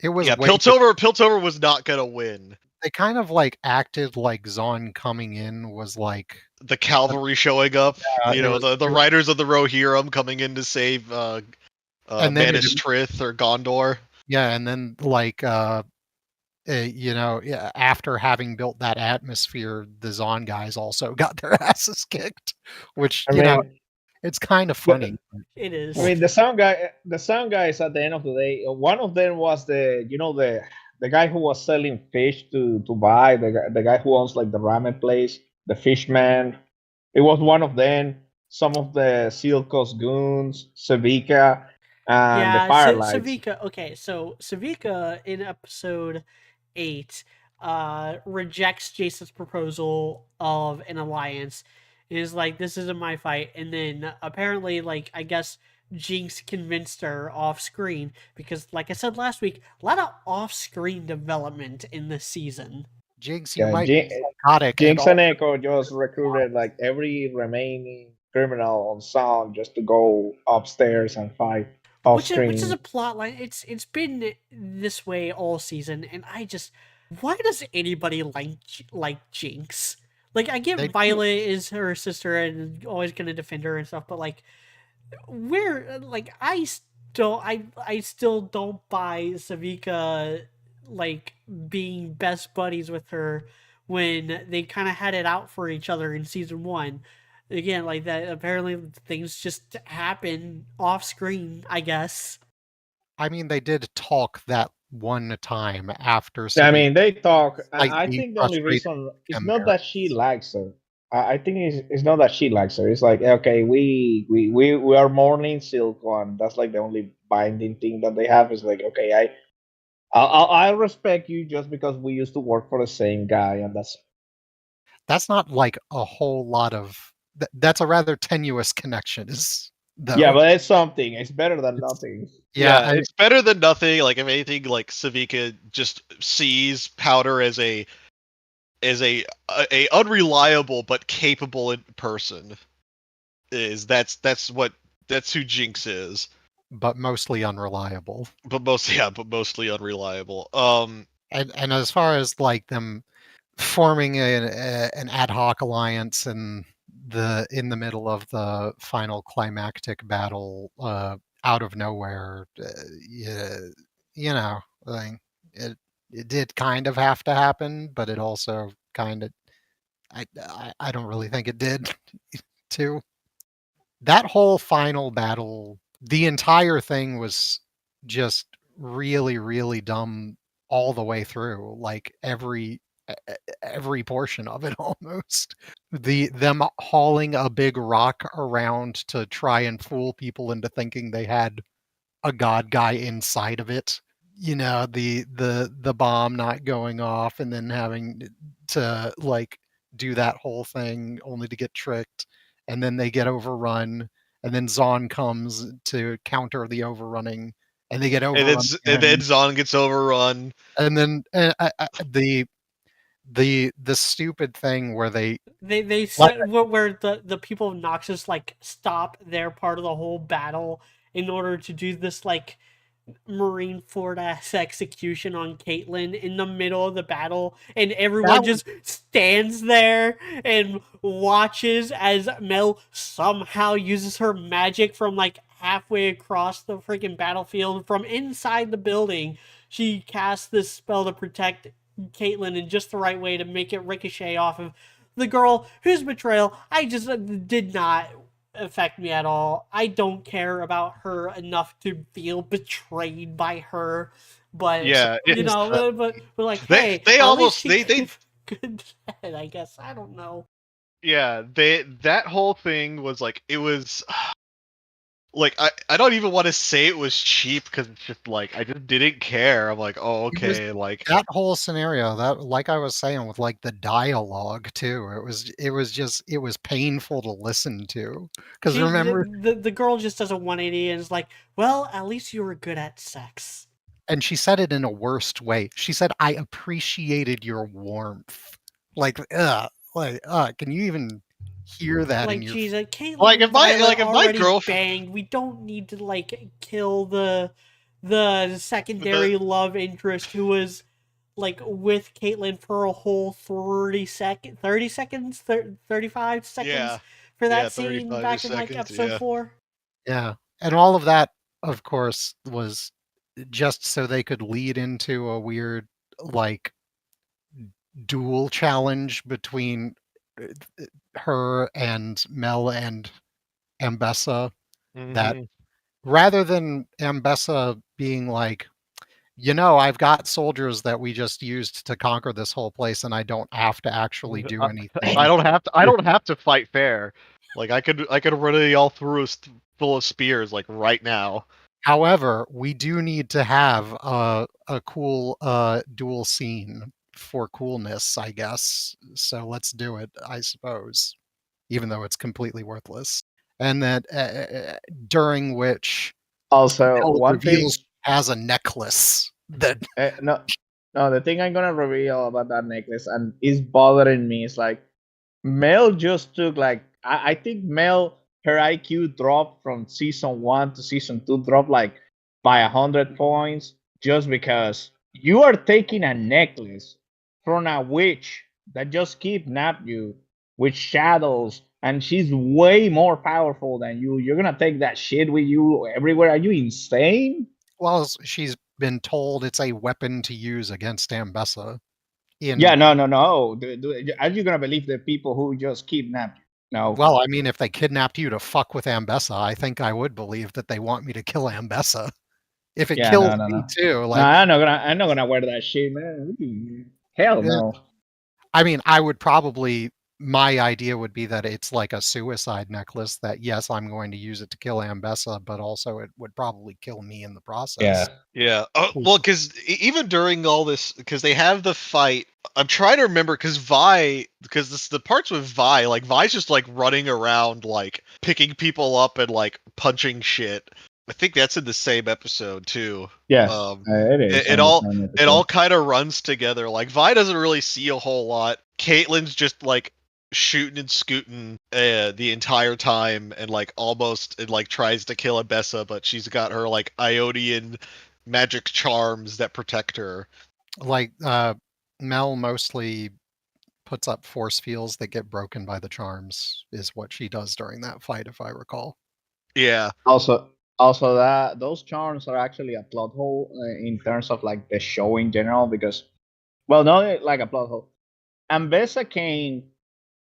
It was yeah. way Piltover was not gonna win. They kind of like acted like Zon coming in was like The cavalry showing up, it was, the riders of the Rohirrim coming in to save and then Manus Trith or Gondor. yeah, and then like yeah, after having built that atmosphere, the Zon guys also got their asses kicked, which I mean, it's kind of funny. the, It I is. mean, the sound guys at the end of the day, one of them was the guy who was selling fish to buy, the guy who owns like the ramen place, the fish man. It was one of them. Some of the Silco's goons, Savika, and the Yeah, Firelights. Savika. Okay, so Savika in episode 8 rejects Jason's proposal of an alliance. And is like, this isn't my fight. And then apparently, like, I guess Jinx convinced her off screen because, like I said last week, a lot of off screen development in this season. Jinx, you Yeah, might be psychotic and Jinx all. and Echo just recruited like every remaining criminal on Sound just to go upstairs and fight off Which is a screen. plot line. It's been this way all season, and I just, why does anybody like Jinx? Like, I get They Violet is her sister and always gonna defend her and stuff, but like, where, like, I still don't buy Savika like being best buddies with her when they kind of had it out for each other in season 1. Again, like that, apparently things just happen off screen, I guess. I mean, they did talk that one time after I Savik mean, they talk. I slightly think the only frustrated reason is him not there. that she likes her. I think it's not that she likes her. It's like, okay, we are mourning Silk One. That's like the only binding thing that they have. Is like, okay, I respect you just because we used to work for the same guy, and that's That's not like a whole lot of that's a rather tenuous connection, is yeah, though. but it's something. It's better than It's nothing. yeah, Yeah, it's better than nothing. Like if anything, like Savika just sees Powder as a unreliable but capable person. That's who Jinx is. but mostly unreliable. But mostly unreliable. And as far as like them forming an ad hoc alliance in the middle of the final climactic battle out of nowhere, yeah, you know, like it did kind of have to happen, but it also kind of I don't really think it did too. That whole final battle, the entire thing was just really, really dumb all the way through. Like every portion of it almost. Them hauling a big rock around to try and fool people into thinking they had a god guy inside of it. You know, the bomb not going off and then having to like do that whole thing only to get tricked, and then they get overrun, and then Zahn comes to counter the overrunning, and they get overrun and then again. Zahn gets overrun. And then the stupid thing where they They like said where the people of Noxus like stop their part of the whole battle in order to do this like Marine Ford ass execution on Caitlyn in the middle of the battle, and everyone was just stands there and watches as Mel somehow uses her magic from like halfway across the freaking battlefield from inside the building. She casts this spell to protect Caitlyn in just the right way to make it ricochet off of the girl whose betrayal I just did not affect me at all. I don't care about her enough to feel betrayed by her. But Yeah, you know, but like, hey, they at least almost she they gave good head, I guess. I don't know. yeah, that whole thing was like, it was like, I don't even want to say it was cheap, because it's just like, I just didn't care. I'm like, oh, it was okay, like, that whole scenario, that like I was saying with like the dialogue too, it was painful to listen to. Because She remember, the girl just does a 180 and is like, well, at least you were good at sex. and she said it in a worst way. She said, "I appreciated your warmth." Can you even hear that in Like, your geez, Caitlyn like and if my Violet like if my already girlfriend, banged. We don't need to like kill the the secondary love interest who was like with Caitlyn for a whole 30 seconds, 35 yeah, seconds for yeah, that scene 35 back in like seconds, episode yeah. 4. Yeah, and all of that, of course, was just so they could lead into a weird, like, duel challenge between uh, her and Mel and Ambessa. That Hmm. rather than Ambessa being like, I've got soldiers that we just used to conquer this whole place, and I don't have to actually do I anything. don't have to. I don't have to fight fair. Like, I could run y'all through full of spears like right now. However, we do need to have a cool duel scene for coolness, I guess. So let's do it, I suppose, even though it's completely worthless. And that during which Also, Mel one thing, reveals she has a necklace that no, no, the thing I'm gonna reveal about that necklace and is bothering me is like Mel just took like I think Mel her IQ dropped from season 1 to season 2 dropped like by 100 points just because you are taking a necklace from a witch that just kidnapped you with shadows and she's way more powerful than you. You're gonna take that shit with you everywhere. Are you insane? well, she's been told it's a weapon to use against Ambessa. Yeah, In no, no, no. Are you gonna believe the people who just kidnapped you? No. Well, I mean, if they kidnapped you to fuck with Ambessa, I think I would believe that they want me to kill Ambessa. If it Yeah, no, kills no, me no. too, No, like, I'm not gonna wear that shit, man. Hell eh, no. I mean, I would probably my idea would be that it's like a suicide necklace that, yes, I'm going to use it to kill Ambessa, but also it would probably kill me in the process. Yeah. Yeah. Oh, well, because even during all this, because they have the fight, I'm trying to remember, because the parts with like Vi's just like running around, like picking people up and like punching shit. I think that's in the same episode too. Yes, Um, it is it on the all same it all episode. kind of runs together. Like Vi doesn't really see a whole lot. Caitlyn's just like shooting and scooting the entire time, and like almost and like tries to kill Abessa, but she's got her like Ionian magic charms that protect her. Like Mel mostly puts up force fields that get broken by the charms, is what she does during that fight, if I recall. Yeah. Also that those charms are actually a plot hole in terms of like the show in general, because well, not like a plot hole. Ambessa came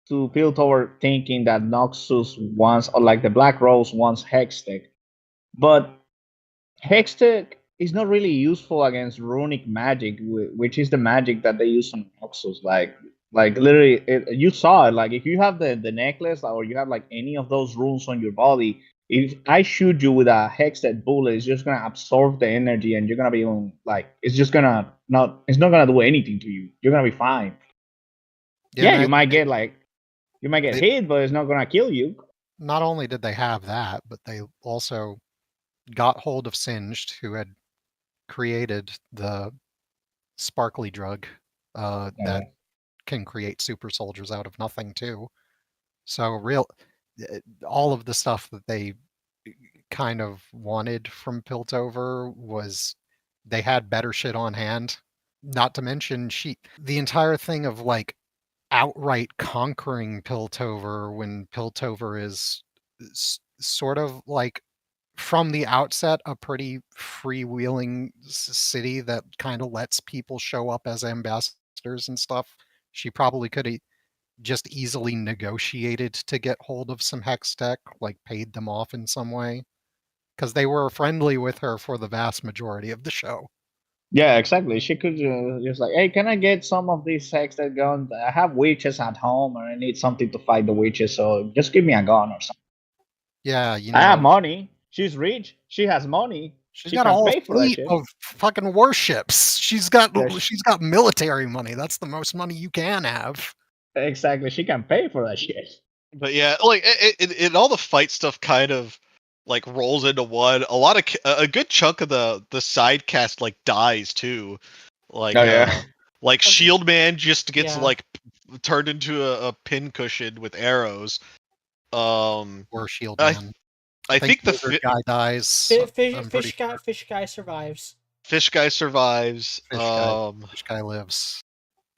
to Piltover thinking that Noxus wants, or like the Black Rose wants Hextech, but Hextech is not really useful against runic magic, which is the magic that they use on Noxus. Like literally, you saw it. Like if you have the necklace, or you have like any of those runes on your body, if I shoot you with a Hextech bullet, it's just gonna absorb the energy, and you're gonna be on like it's just gonna not. It's not gonna do anything to you. You're gonna be fine. Yeah, you might get like you might get hit, but it's not gonna kill you. Not only did they have that, but they also got hold of Singed, who had created the sparkly drug that can create super soldiers out of nothing too. So all of the stuff that they kind of wanted from Piltover was they had better shit on hand. Not to mention the entire thing of like outright conquering Piltover when Piltover is sort of like from the outset a pretty freewheeling city that kind of lets people show up as ambassadors and stuff. She probably could have just easily negotiated to get hold of some hex tech, like paid them off in some way, because they were friendly with her for the vast majority of the show. Yeah, exactly. She could just like, hey, can I get some of these hex that guns? I have witches at home, and I need something to fight the witches. So just give me a gun or something. Yeah, I have money. She's rich. She has money. She's She got a can whole pay for that fleet shit. of fucking warships. She's got Yeah, military money. That's the most money you can have. exactly. She can pay for that shit. But yeah, like it all the fight stuff kind of like rolls into one. A good chunk of the side cast like dies too. Like Oh yeah. like Shield Man just gets Yeah. like turned into a pin cushion with arrows. Or Shield Man. I think the Lizard guy dies. Fish guy survives. Fish guy survives. Fish guy lives.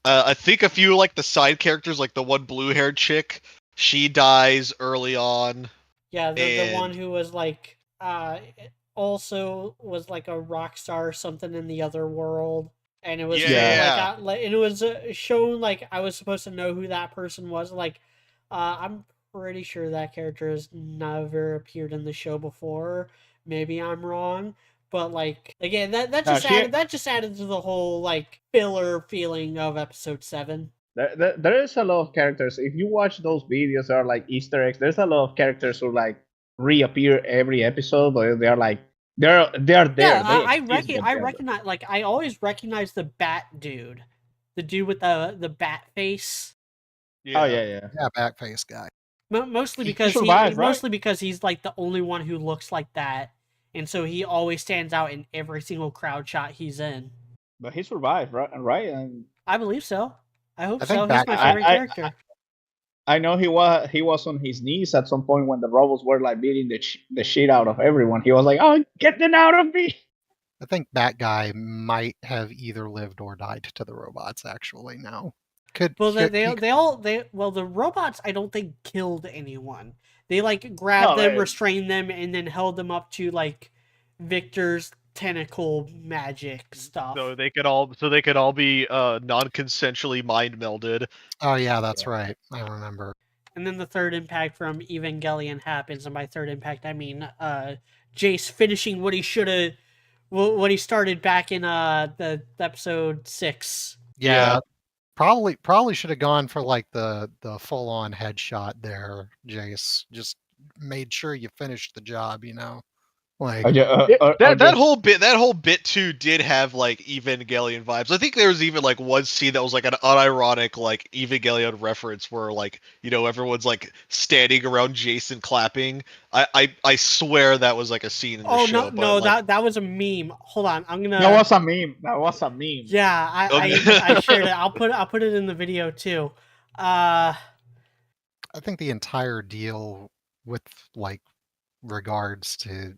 I think a few like the side characters, like the one blue-haired chick, she dies early on. Yeah, the one who was like also was like a rock star or something in the other world, and it was and it was shown like I was supposed to know who that person was. Like, I'm pretty sure that character has never appeared in the show before. Maybe I'm wrong, but like again, that just added to the whole like filler feeling of episode 7. There is a lot of characters. If you watch those videos, there are like Easter eggs. There's a lot of characters who like reappear every episode, but they're like they're there. Yeah, I recognize like I always recognize the bat dude, the dude with the bat face. Yeah. Oh yeah, bat face guy. Mostly because mostly because he's like the only one who looks like that, and so he always stands out in every single crowd shot he's in. But he survived, right? And I believe so. I hope so. He's my favorite character. I know he was on his knees at some point when the robots were like beating the shit out of everyone. He was like, "Oh, get them out of me!" I think that guy might have either lived or died to the robots. Actually, now the robots I don't think killed anyone. They like grabbed them, restrained them, and then held them up to like Victor's tentacle magic stuff. So they could all be non-consensually mind melded. Oh yeah, that's right. I remember. And then the third impact from Evangelion happens, and by third impact I mean Jace finishing what he started back in the episode 6. Yeah. Probably should have gone for like the full on headshot there, Jace. Just made sure you finished the job, you know. Like that whole bit too did have like Evangelion vibes. I think there was even like one scene that was like an unironic like Evangelion reference where like, you know, everyone's like standing around Jason clapping. I swear that was like a scene in the show. No, that was a meme. Hold on, I'm gonna. That was a meme. Yeah, I shared it. I'll put it in the video too. I think the entire deal with like regards to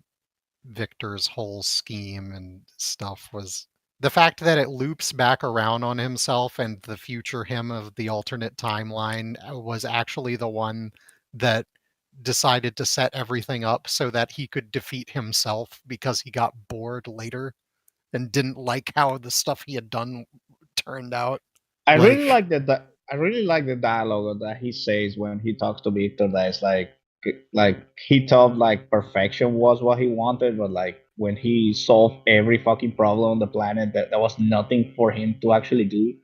Victor's whole scheme and stuff was the fact that it loops back around on himself, and the future him of the alternate timeline was actually the one that decided to set everything up so that he could defeat himself because he got bored later and didn't like how the stuff he had done turned out. I Like, really like I really like the dialogue that he says when he talks to Victor. That is like he thought like perfection was what he wanted, but like when he solved every fucking problem on the planet, that there was nothing for him to actually do.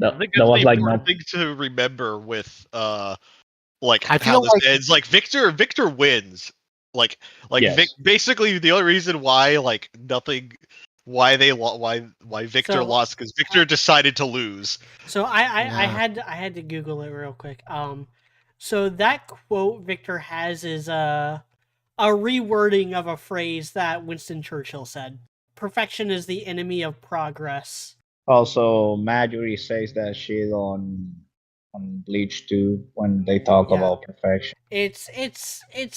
I think That that's the was like important no. thing to remember with like I how feel this like ends. Like Victor wins. Like Yes. basically the only reason why like nothing why they why Victor So, lost because Victor decided to lose. So I yeah, had to Google it real quick. So that quote Victor has is a rewording of a phrase that Winston Churchill said. Perfection is the enemy of progress. Also, Marjorie says that shit on Bleach too when they talk Yeah. about perfection. It's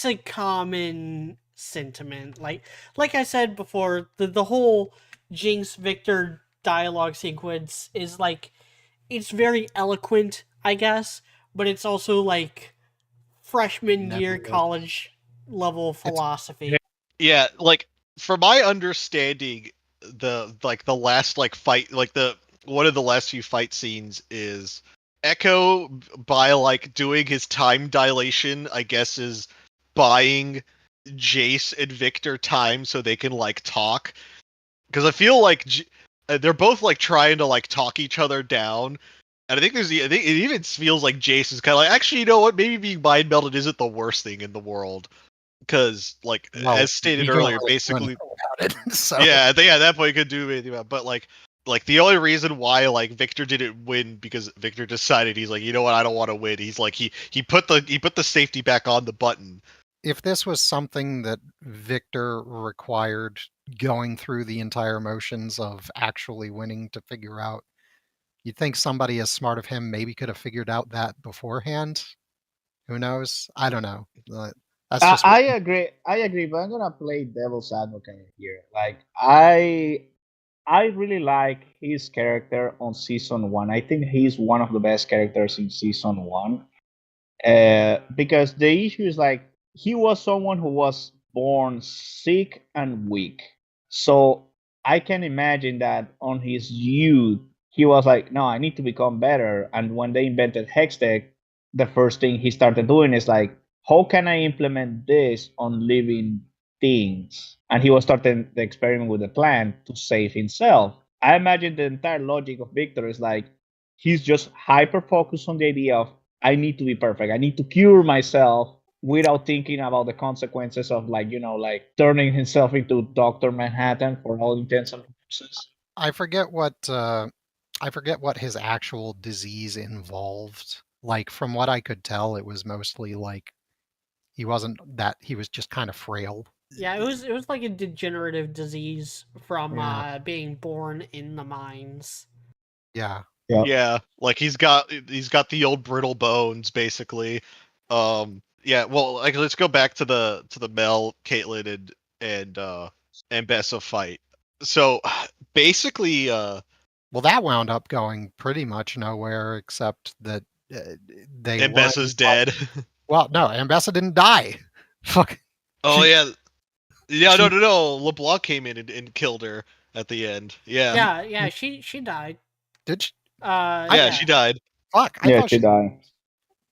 a common sentiment. Like I said before, the whole Jinx Victor dialogue sequence is like it's very eloquent, I guess, but it's also like freshman year nebulous. college level It's philosophy. Yeah, like from my understanding, the last like fight like the one of the last few fight scenes is Echo by like doing his time dilation, I guess is buying Jace and Victor time so they can like talk. Because I feel like they're both like trying to like talk each other down. And I think it even feels like Jace is kind of like, actually, you know what? Maybe being mind melded isn't the worst thing in the world. Because, like, well, as stated we can't earlier, really do anything basically, about it. So yeah, at that point, you could do anything about it. But, like the only reason why like Victor didn't win because Victor decided he's like, you know what, I don't want to win. He's like he put the safety back on the button. if this was something that Victor required going through the entire motions of actually winning to figure out, you'd think somebody as smart of him maybe could have figured out that beforehand. Who knows? I don't know. That's just I agree. I agree, but I'm gonna play devil's advocate here. Like I really like his character on season one. I think he's one of the best characters in season one. Because the issue is like he was someone who was born sick and weak. So I can imagine that on his youth, he was like, no, I need to become better. And when they invented Hextech, the first thing he started doing is like, how can I implement this on living things? And he was starting the experiment with the plan to save himself. I imagine the entire logic of Victor is like, he's just hyper focused on the idea of I need to be perfect. I need to cure myself without thinking about the consequences of like, like turning himself into Dr. Manhattan for all intents and purposes. I forget what his actual disease involved. Like from what I could tell, it was mostly like he wasn't that he was just kind of frail. Yeah, it was like a degenerative disease from Yeah, being born in the mines. yeah. Yeah. Yeah, like he's got the old brittle bones basically. Yeah, well, like let's go back to the Mel, Caitlyn, and Bessa fight. So basically, Well, that wound up going pretty much nowhere, except that they and won. Bessa's dead. Well, no, Ambessa didn't die. Fuck. Oh She, yeah, yeah, she no. LeBlanc came in and killed her at the end. Yeah, Yeah, she died. did. She, I yeah, Yeah. she died. fuck. I Yeah, thought she died.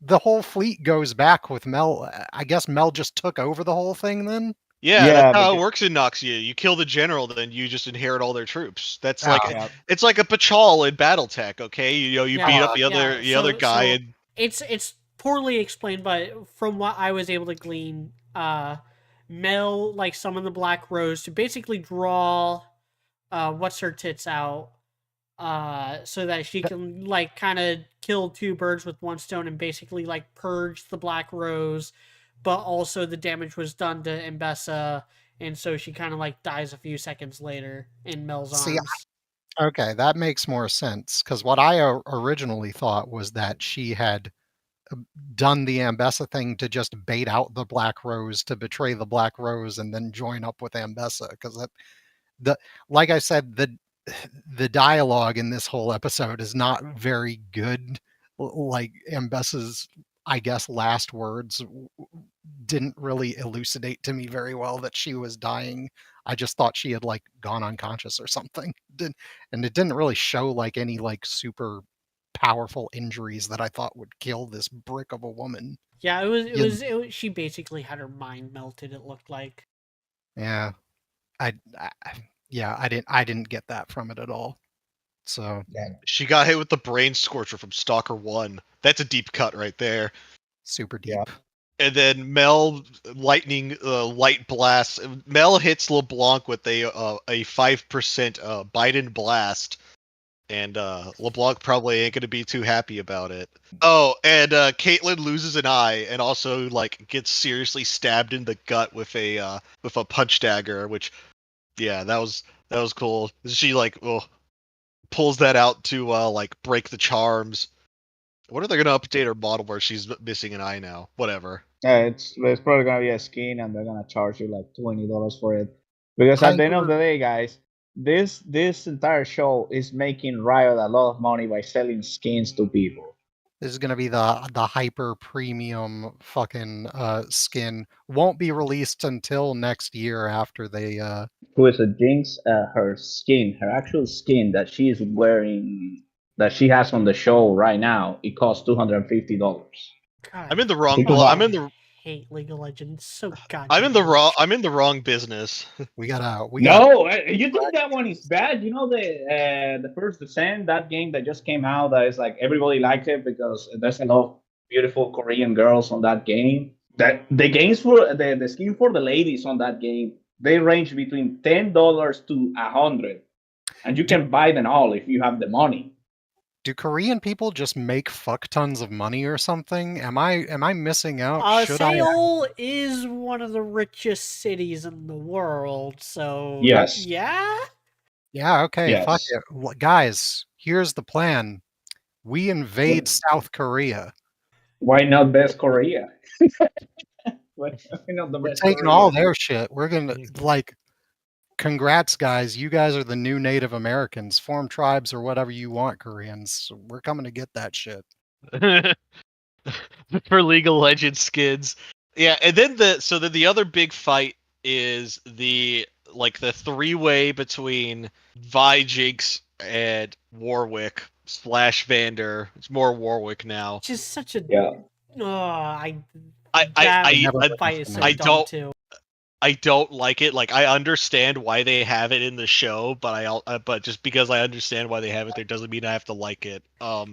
the whole fleet goes back with Mel. I guess Mel just took over the whole thing then. Yeah, that's Yeah, how it because works in Noxia. You kill the general, then you just inherit all their troops. That's like Oh, yeah. it's like a patrol in BattleTech. Okay, you Yeah, beat up fuck. yeah. the other guy, So and it's poorly explained, but from what I was able to glean, Mel like summoned the Black Rose to basically draw what's her tits out, so that she can like kind of kill two birds with one stone and basically like purge the Black Rose, but also the damage was done to Mbessa, and so she kind of like dies a few seconds later in Mel's See, arms. okay, that makes more sense because what I originally thought was that she had done the Ambessa thing to just bait out the Black Rose, to betray the Black Rose, and then join up with Ambessa. Because like I said, the dialogue in this whole episode is not very good. Like Ambessa's, I guess, last words didn't really elucidate to me very well that she was dying. I just thought she had like gone unconscious or something. And it didn't really show like any like super powerful injuries that I thought would kill this brick of a woman. Yeah, it was. She basically had her mind melted. It looked like. Yeah, I didn't get that from it at all. So She got hit with the brain scorcher from Stalker 1. That's a deep cut right there. super deep. Yeah. And then Mel lightning light blast. Mel hits LeBlanc with a 5% Biden blast, and LeBlanc probably ain't gonna be too happy about it. Oh, and Caitlyn loses an eye and also like gets seriously stabbed in the gut with a punch dagger. Which, yeah, that was cool. She like pulls that out to like break the charms. What are they gonna update her model where she's missing an eye now? Whatever. It's probably gonna be a skin, and they're gonna charge you like $20 for it. Because at the end of the day, guys, this entire show is making Riot a lot of money by selling skins to people. This is gonna be the hyper premium fucking skin. Won't be released until next year after they Who is a Jinx? Her skin, her actual skin that she is wearing, that she has on the show right now, it costs $250. God, I'm in the wrong. People I'm buy- in the. hate League of Legends so goddamn. I'm in the much. wrong. I'm in the wrong business. we got No, you think that one is bad? You know the First Descent, that game that just came out, that is like everybody liked it because there's a lot of beautiful Korean girls on that game. That the games for the skin for the ladies on that game, they range between $10 to $100, and you can buy them all if you have the money. Do Korean people just make fuck tons of money or something? Am I missing out? Should Seoul is one of the richest cities in the world, so Yes. yeah. Yeah, okay, Yes. fuck it. Guys, here's the plan. We invade South Korea. Why not best Korea? Why not the We're best taking Korea? all their shit. We're gonna like congrats, guys. You guys are the new Native Americans. Form tribes or whatever you want, Koreans. We're coming to get that shit. For League of Legends skins. Yeah, and then the other big fight is the three-way between Vi, Jinx, and Warwick / Vander. It's more Warwick now. Just such a Yeah. that fight is so I dumb don't- too. I don't like it. Like, I understand why they have it in the show, but just because I understand why they have it there doesn't mean I have to like it.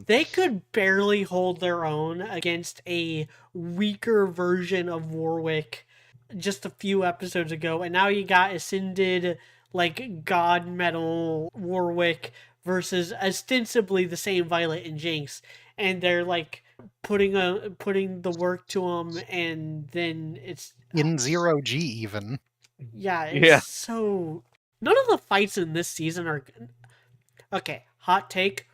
They could barely hold their own against a weaker version of Warwick just a few episodes ago, and now you got ascended like god metal Warwick versus ostensibly the same Violet and Jinx, and they're like putting the work to them, and then it's In 0G even. yeah, it's Yeah. so none of the fights in this season are okay. Hot take: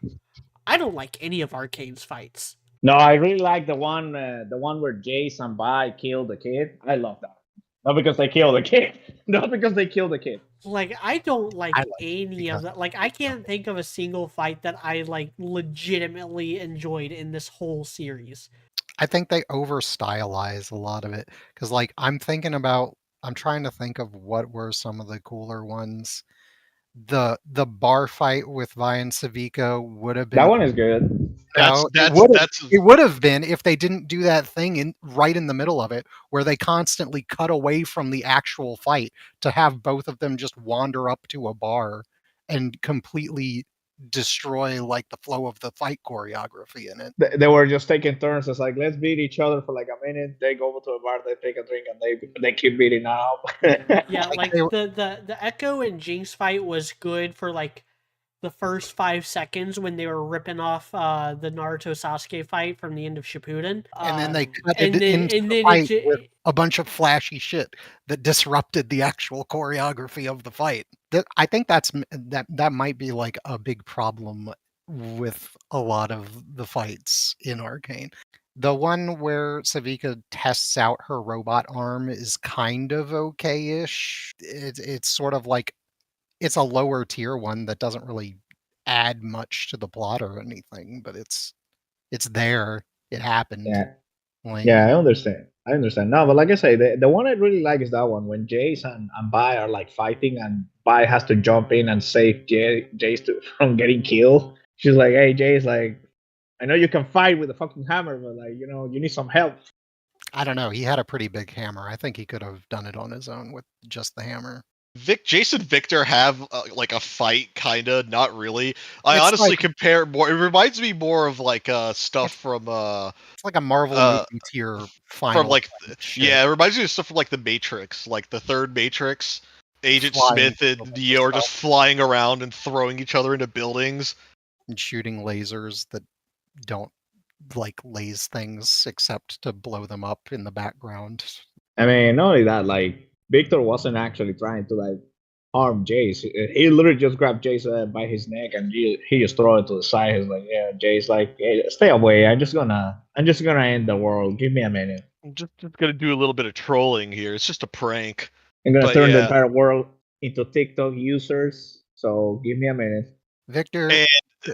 I don't like any of Arcane's fights. No, I really like the one where Jace and Vi killed the kid. I love that. Not because they killed the kid. Not because they killed the kid. Like, I don't like I like any of that. Like, I can't think of a single fight that I like legitimately enjoyed in this whole series. I think they over stylize a lot of it. Because like I'm trying to think of what were some of the cooler ones. The bar fight with Vi and Saviko would have been That one is good. it would have been if they didn't do that thing right in the middle of it where they constantly cut away from the actual fight to have both of them just wander up to a bar and completely destroy like the flow of the fight choreography in it. They were just taking turns. It's like, let's beat each other for like a minute. They go over to a bar, they take a drink, and they keep beating up. Yeah, like the Echo and Jinx fight was good for like the first 5 seconds when they were ripping off the Naruto Sasuke fight from the end of Shippuden. And then they cut and it then- into and the then fight it with a bunch of flashy shit that disrupted the actual choreography of the fight. I think that might be like a big problem with a lot of the fights in Arcane. The one where Savika tests out her robot arm is kind of okay-ish. It's sort of like it's a lower tier one that doesn't really add much to the plot or anything, but it's there. It happened. Yeah, Like yeah, I understand. I understand. No, but like I say, the one I really like is that one when Jace and Bai are like fighting, and Bai has to jump in and save Jace from getting killed. She's like, "Hey, Jace, like, I know you can fight with a fucking hammer, but like, you need some help." I don't know. He had a pretty big hammer. I think he could have done it on his own with just the hammer. Jason Victor have like a fight, kinda, not really. I It's honestly like compare more. It reminds me more of like stuff it's, from it's like a Marvel uh movie tier from final like shit. yeah, it reminds me of stuff from like the Matrix, like the third Matrix. Agent Flying Smith and over Neo are just stuff flying around and throwing each other into buildings. and shooting lasers that don't like laze things except to blow them up in the background. I mean, not only that, like Victor wasn't actually trying to like harm Jace. He literally just grabbed Jace by his neck and he just throw it to the side. He's like, "Yeah, Jace, like, hey, stay away. I'm just gonna end the world. Give me a minute. I'm just gonna do a little bit of trolling here. It's just a prank. I'm gonna But turn the yeah. entire world into TikTok users. So give me a minute." Victor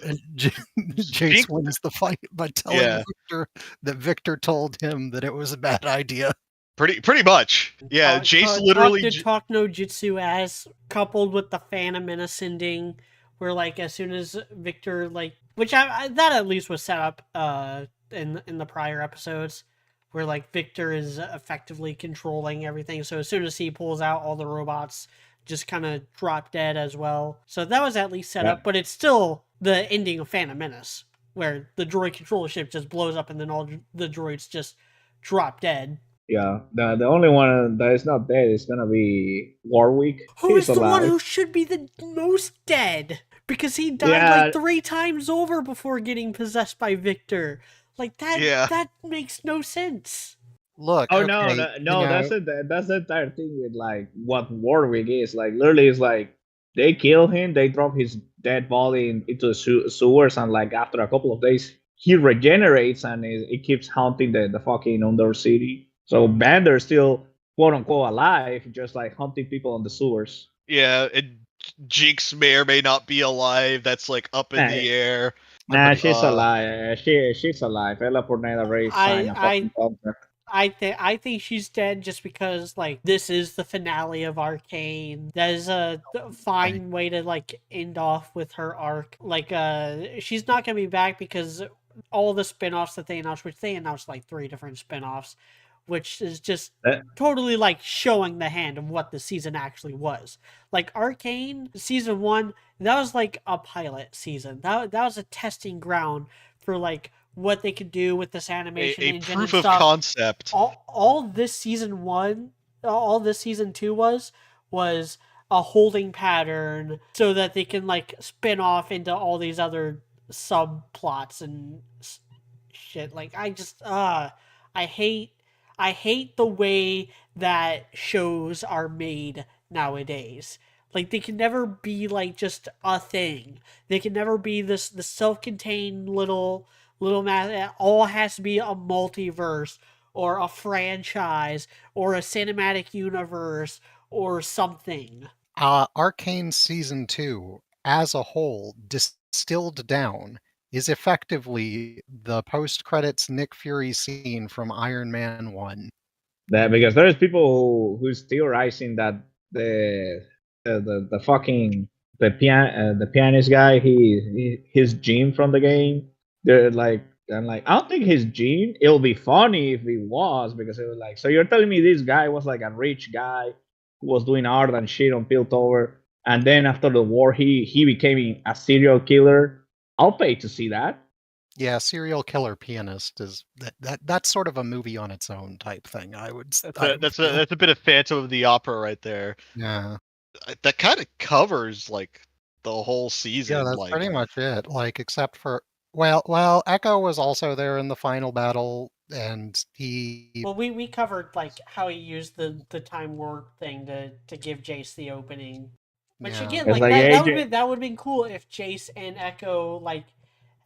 And Jace wins the fight by telling yeah. Victor that Victor told him that it was a bad idea. Pretty much. Yeah, Jace literally talk no jutsu as coupled with the Phantom Menace ending, where like as soon as Victor like, which that at least was set up in the prior episodes, where like Victor is effectively controlling everything. So as soon as he pulls out, all the robots just kind of drop dead as well. So that was at least set Yeah. up, but it's still the ending of Phantom Menace, where the droid control ship just blows up and then all the droids just drop dead. Yeah, the only one that is not dead is gonna be Warwick. Who He's is the one alive. who should be the most dead? Because he died Yeah, like 3 times over before getting possessed by Victor. Like yeah. that makes no sense. Look, oh no, okay, no, no, that's it. That's the entire thing with like what Warwick is. Like literally, it's like they kill him, they drop his dead body into the sewers, and like after a couple of days, he regenerates and it keeps haunting the fucking Undercity. So Bander's still quote unquote alive, just like hunting people on the sewers. Yeah, and Jinx may or may not be alive. That's like up in Nah, the air. nah, but she's alive. She's alive. Ella Fortnite already signed I a I fucking contract. I think she's dead just because like this is the finale of Arcane. That is a fine way to like end off with her arc. Like she's not gonna be back because all the spin-offs that they announced, which they announced like 3 different spin-offs, which is just That, totally like showing the hand of what the season actually was. Like Arcane season 1, that was like a pilot season. That was a testing ground for like what they could do with this animation a engine proof and of stuff. concept. All this season 1, all this season 2 was a holding pattern so that they can like spin off into all these other subplots and shit. Like I hate I hate the way that shows are made nowadays. Like they can never be like just a thing. They can never be the self-contained little It all has to be a multiverse or a franchise or a cinematic universe or something. Arcane Season 2, as a whole, distilled down, is effectively the post-credits Nick Fury scene from Iron Man 1. that because there's people who's theorizing that the fucking the pianist guy his gene from the game. They're like I'm like I don't think his gene. It'll be funny if he was because it was like so you're telling me this guy was like a rich guy who was doing art and shit on Piltover, and then after the war he became a serial killer. I'll pay to see that. Yeah, serial killer pianist is that's sort of a movie on its own type thing. I would feel. That's a bit of Phantom of the Opera right there. Yeah. That kind of covers like the whole Yeah, season. that's Like pretty much it. Like except for well, Echo was also there in the final battle and he Well, we covered like how he used the time warp thing to give Jace the opening. Which yeah. again, It's like like that AJ. that would have been cool if Jace and Echo like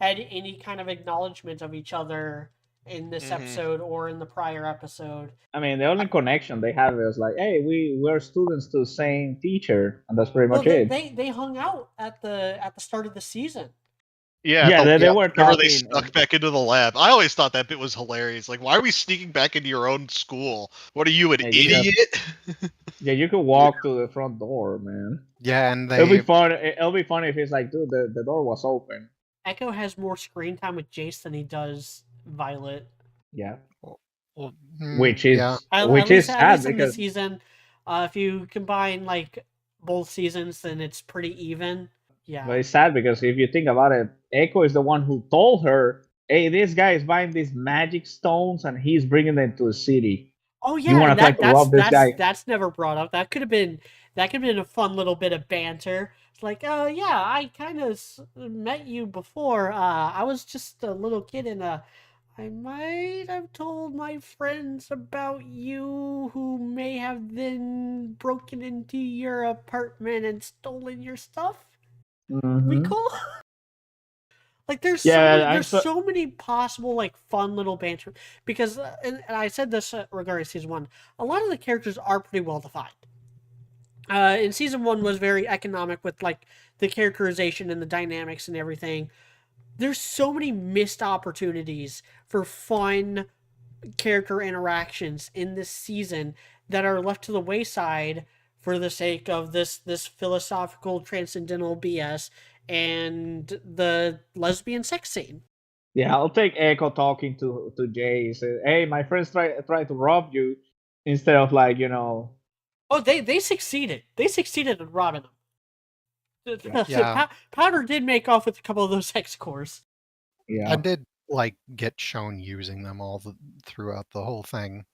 had any kind of acknowledgement of each other in this Hmm. episode or in the prior episode. I mean, the only connection they have is like, hey, we're students to the same teacher, and that's pretty Well, much it. they hung out at the start of the season. Yeah, Yeah, they were whenever they talking. snuck back into the lab. I always thought that bit was hilarious. Like, why are we sneaking back into your own school? What are you, an Yeah, idiot? yeah, you could walk to the front door, man. Yeah, and It'll be they fun. It'll be funny if it's like, dude, the door was open. Echo has more screen time with Jace than he does Violet. Yeah, well, which yeah, is which is At sad least in this because season, if you combine like both seasons, then it's pretty even. Yeah. but it's sad because if you think about it, Echo is the one who told her, "Hey, this guy is buying these magic stones and he's bringing them to the city. Oh You yeah, want and to try to rob this guy?" that's never brought up. That could have been a fun little bit of banter. It's like, oh yeah, I kind of met you before. I was just a little kid, and I might have told my friends about you, who may have then broken into your apartment and stolen your stuff. We Mm-hmm. cool. Like Yeah, there's so many possible like fun little banter because and I said this regarding season 1. A lot of the characters are pretty well defined. In season 1 was very economic with like the characterization and the dynamics and everything. There's so many missed opportunities for fun character interactions in this season that are left to the wayside for the sake of this philosophical transcendental BS and the lesbian sex scene. Yeah, I'll take Echo talking to Jay. Say, "Hey, my friends try to rob you," instead of like Oh, they succeeded. They succeeded in robbing them. yeah. Powder did make off with a couple of those sex cores. yeah, I did like get shown using them throughout the whole thing.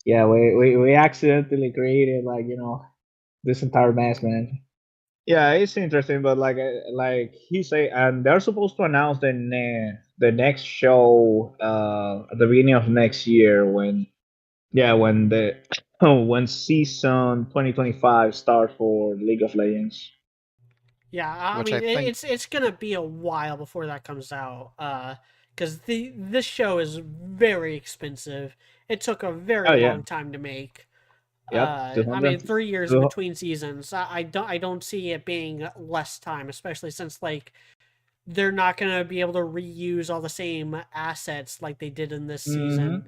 yeah. We accidentally created like this entire mess, man. Yeah, it's interesting, but like he say, and they're supposed to announce the next show at the beginning of next year when the when season 2025 starts for League of Legends. Yeah, I Which I mean think it's gonna be a while before that comes out. Because this show is very expensive. It took a very Oh yeah, long time to make. yep, I mean, 200. 3 years in between seasons. I don't see it being less time, especially since like they're not gonna be able to reuse all the same assets like they did in this season.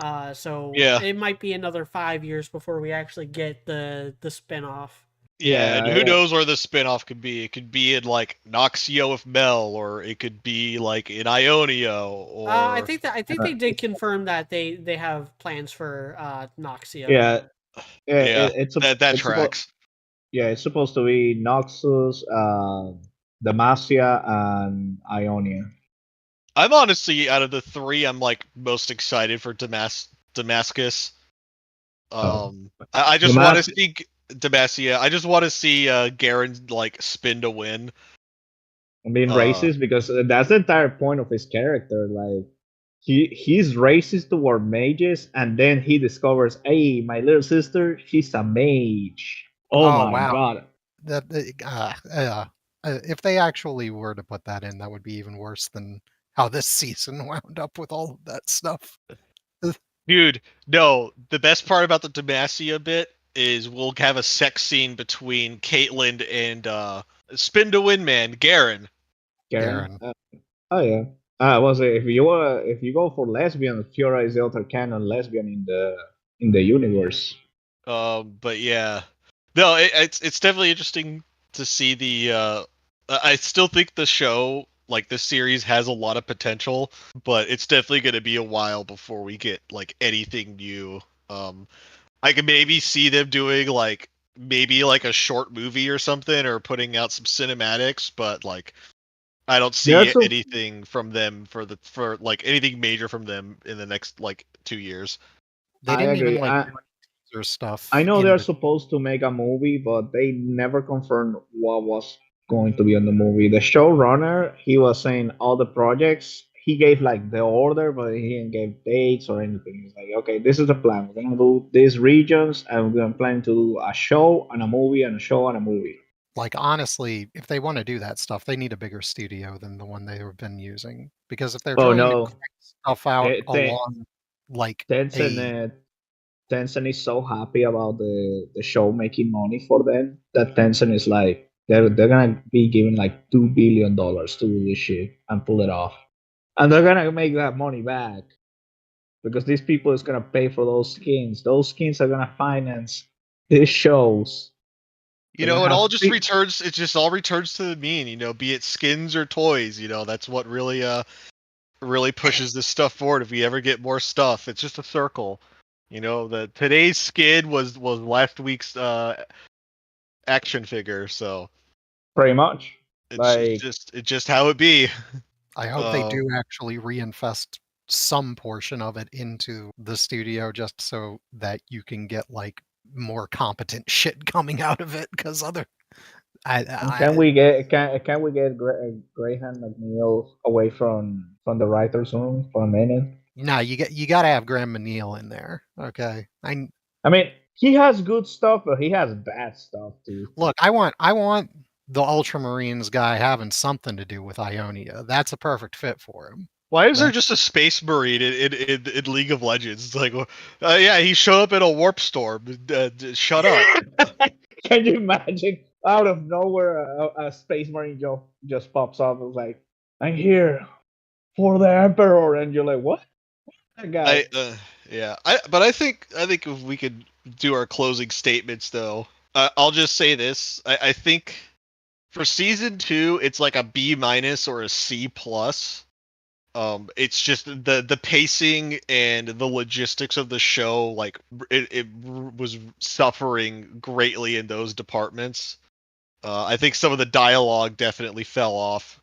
Mm-hmm. So Yeah. it might be another 5 years before we actually get the spinoff. Yeah, and who Yeah, knows where the spinoff could be? It could be in like Noxio with Mel, or it could be like in Ionio, or I think they did confirm that they have plans for Noxia. yeah, yeah. yeah, It's a that it's supposed tracks. yeah, it's supposed to be Noxus, Demacia, and Ionia. I'm honestly out of the three, I'm like most excited for Damascus. Oh, I just want to Demacia. see Demacia. I just want to see Garen like spin to win. Being racist because that's the entire point of his character. Like he's racist toward mages, and then he discovers, hey, my little sister, she's a mage. Oh oh my wow, god! that if they actually were to put that in, that would be even worse than how this season wound up with all of that stuff. Dude, no. The best part about the Demacia bit is we'll have a sex scene between Caitlyn and Spin to Win Man, Garen. Karen. Garen. Oh yeah. Was it if you go for lesbian, Fiora is the other canon lesbian in the universe. But yeah, no, it's definitely interesting to see the. I still think the show, like this series, has a lot of potential, but it's definitely going to be a while before we get like anything new. I could maybe see them doing like maybe like a short movie or something, or putting out some cinematics, but like I don't see There's a anything from them for like anything major from them in the next like 2 years. They I didn't even agree. like teaser I stuff know in they're the supposed to make a movie, but they never confirmed what was going to be on the movie. The showrunner, he was saying all the projects. He gave like the order, but he didn't give dates or anything. He's like, okay, this is the plan. We're gonna do these regions, and we're gonna plan to do a show and a movie and a show and a movie. Like, honestly, if they want to do that stuff, they need a bigger studio than the one they have been using. Because if they're Oh trying to no, crank stuff out Ten- along like Tencent a Tencent is so happy about the show making money for them that Tencent is like they're gonna be giving like $2 billion to do this shit and pull it off, and they're gonna make that money back because these people is gonna pay for those skins. Those skins are gonna finance these shows. You They're gonna know, it all have just big returns. It just all returns to the mean. You know, be it skins or toys. You know, that's what really pushes this stuff forward. If we ever get more stuff, it's just a circle. You know, the today's skin was last week's action figure. So pretty much like it's just how it be. I hope they do actually reinvest some portion of it into the studio just so that you can get like more competent shit coming out of it. Because and can we get Graham McNeil away from the writers' room for a minute? no, you got to have Graham Menil in there. Okay, I mean, he has good stuff, but he has bad stuff too. look. I want the Ultramarines guy having something to do with Ionia. That's a perfect fit for him. Why is there just a space marine in League of Legends? It's like, yeah, he showed up in a warp storm. Shut up. Can you imagine out of nowhere a space marine just pops up and was like, "I'm here for the Emperor," and you're like, "What?" That guy. Yeah. But I think if we could do our closing statements though, I'll just say this. I think for season 2, it's like a B minus or a C plus. It's just the pacing and the logistics of the show, like it was suffering greatly in those departments. I think some of the dialogue definitely fell off,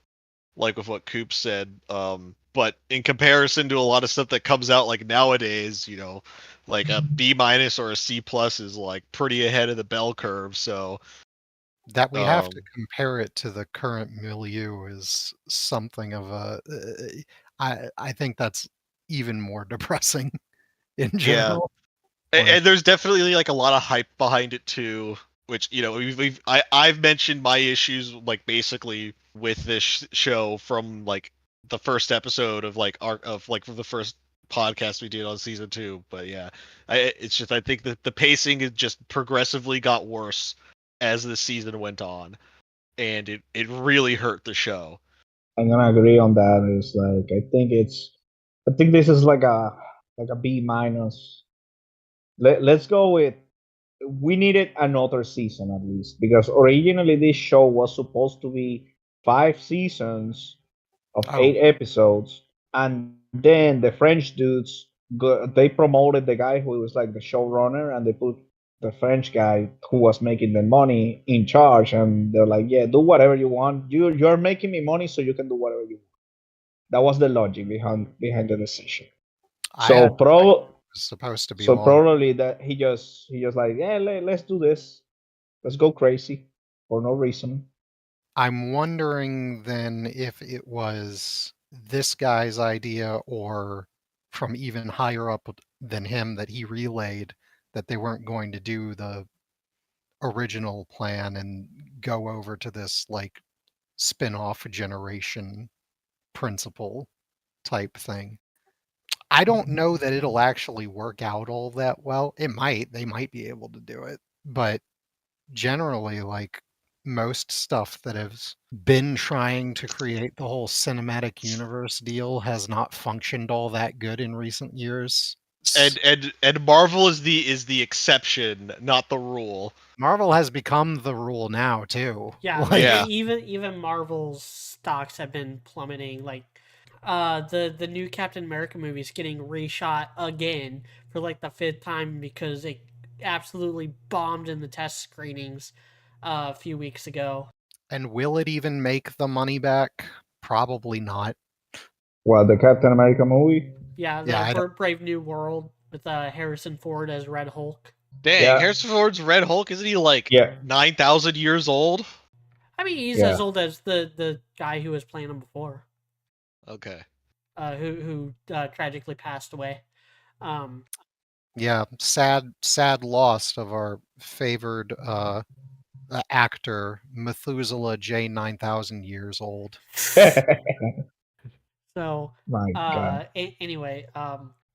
like with what Coop said. But in comparison to a lot of stuff that comes out like nowadays, you know, like a B minus or a C plus is like pretty ahead of the bell curve. So That we have to um, compare it to the current milieu is something of a. I think that's even more depressing in yeah, general. Like, and there's definitely like a lot of hype behind it too, which you know I've mentioned my issues like basically with this show from like the first episode of like the first podcast we did on season 2. But yeah, it's just I think that the pacing is just progressively got worse as the season went on, and it really hurt the show. I'm gonna agree on that. It's like I think this is like a B minus. Let's go with we needed another season at least because originally this show was supposed to be 5 seasons of oh, 8 episodes, and then the French dudes they promoted the guy who was like the showrunner, and they put the French guy who was making the money in charge, and they're like, "Yeah, do whatever you want. You're making me money, so you can do whatever you want." That was the logic behind the decision. I So had no idea pro it was supposed to be so long. probably that he just like, yeah, let's do this. Let's go crazy for no reason. I'm wondering then if it was this guy's idea or from even higher up than him that he relayed that they weren't going to do the original plan and go over to this like spin-off generation principle type thing. I don't know that it'll actually work out all that well. It might. They might be able to do it. But generally, like most stuff that has been trying to create the whole cinematic universe deal has not functioned all that good in recent years. And Marvel is the exception, not the rule. Marvel has become the rule now too. Yeah, like Yeah. even Marvel's stocks have been plummeting. Like, the new Captain America movie is getting reshot again for like the 5th time because it absolutely bombed in the test screenings a few weeks ago. And will it even make the money back? Probably not. Well, the Captain America movie. Yeah, Yeah, the Brave New World with Harrison Ford as Red Hulk. Dang, Yeah, Harrison Ford's Red Hulk, isn't he like yeah, 9,000 years old? I mean, he's as yeah. old as the guy who was playing him before, Okay. who tragically passed away. yeah, sad loss of our favored actor Methuselah J 9,000 years old. So, My God. anyway,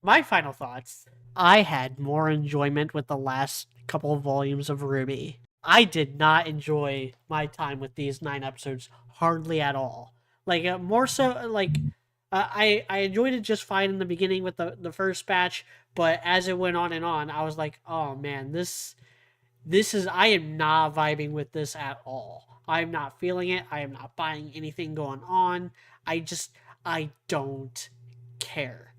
my final thoughts. I had more enjoyment with the last couple of volumes of Ruby. I did not enjoy my time with these 9 episodes hardly at all. Like more so, like I enjoyed it just fine in the beginning with the first batch, but as it went on and on, I was like, oh man, this is I am not vibing with this at all. I'm not feeling it. I am not buying anything going on. I don't care.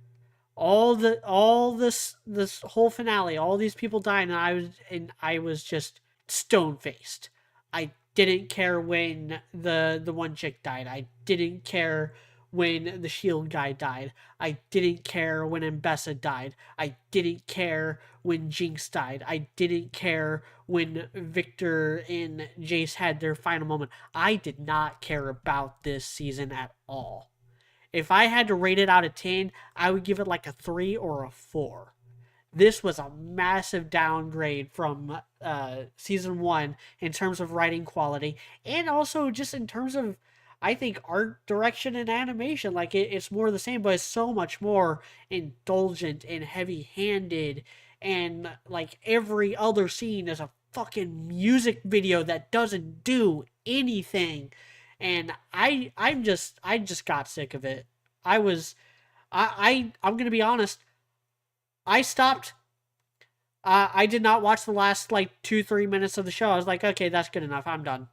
All this whole finale, all these people dying, and I was just stone faced. I didn't care when the one chick died. I didn't care when the shield guy died. I didn't care when Mbessa died. I didn't care when Jinx died. I didn't care when Victor and Jace had their final moment. I did not care about this season at all. If I had to rate it out of 10, I would give it like a 3 or a 4. This was a massive downgrade from season 1 in terms of writing quality and also just in terms of, I think, art direction and animation. Like it's more the same, but it's so much more indulgent and heavy handed. And like every other scene is a fucking music video that doesn't do anything. And I just got sick of it. I was I'm gonna be honest. I stopped. I did not watch the last like 2-3 minutes of the show. I was like, okay, that's good enough. I'm done.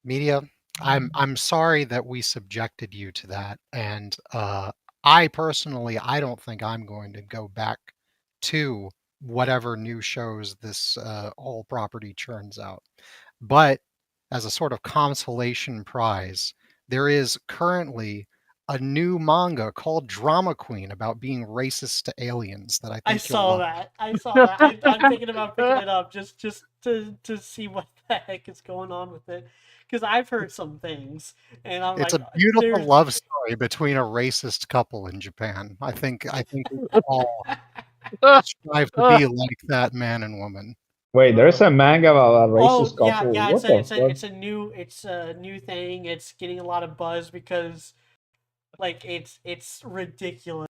Media, I'm sorry that we subjected you to that, and I personally, I don't think I'm going to go back to whatever new shows this whole property churns out. But as a sort of consolation prize, there is currently a new manga called Drama Queen about being racist to aliens that I I think you'll saw love. that. I saw that. I'm thinking about picking it up just to see what the heck is going on with it, because I've heard some things, and I'm It's like, a beautiful there's. love story between a racist couple in Japan. I think we all strive to be like that man and woman. Wait, there's a manga about a Oh racist yeah, couple. yeah. What the fuck? It's a new thing. It's getting a lot of buzz because like it's ridiculous.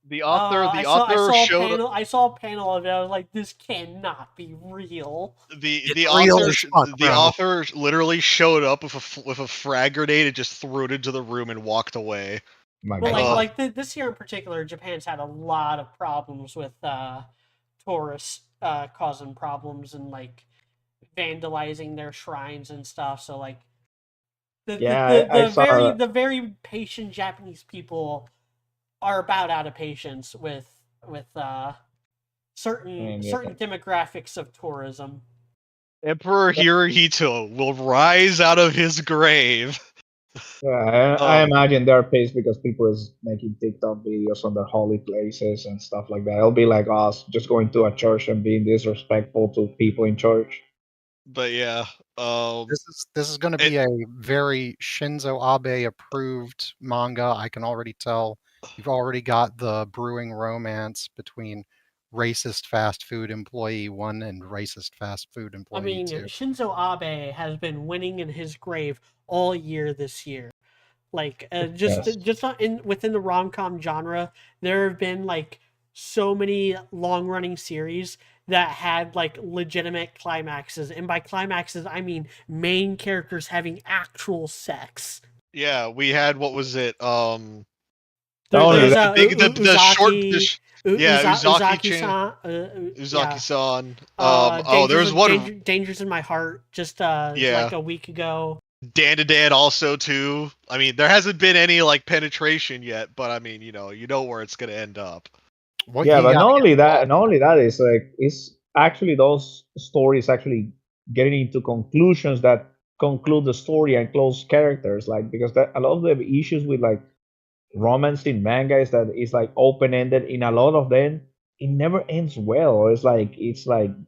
The author, the I author saw a showed panel. I saw a panel of it. I was like, this cannot be real. the It's real author as fuck, the bro. author literally showed up with a frag grenade and just threw it into the room and walked away. My But God. this year in particular, Japan's had a lot of problems with tourists causing problems and like vandalizing their shrines and stuff. So like Yeah, I saw. the very patient Japanese people are about out of patience with I mean, yeah. certain demographics of tourism. Emperor Hirohito will rise out of his grave. Yeah, I Um, imagine they're pissed because people is making TikTok videos on their holy places and stuff like that. It'll be like us just going to a church and being disrespectful to people in church. but yeah, This is going to it, be a very Shinzo Abe approved manga. I can already tell. You've already got the brewing romance between racist fast food employee 1 and racist fast food I employee mean, 2. Shinzo Abe has been winning in his grave all year this year. Like Yes. just not in within the rom com genre, there have been like so many long running series that had like legitimate climaxes, and by climaxes I mean main characters having actual sex. yeah, we had what was it? Not only There's that, The short, yeah, Uzaki-san, yeah, Uzaki-san. Oh, there's one. Dangers in My Heart just like Yeah, a week ago. Dan to Dan also too. I mean, there hasn't been any like penetration yet, but I mean, you know where it's gonna end up. Well, yeah, you but got not only that is like it's actually those stories actually getting into conclusions that conclude the story and close characters. Like because that a lot of the issues with like romance in manga is that it's like open ended. In a lot of them, it never ends well. It's like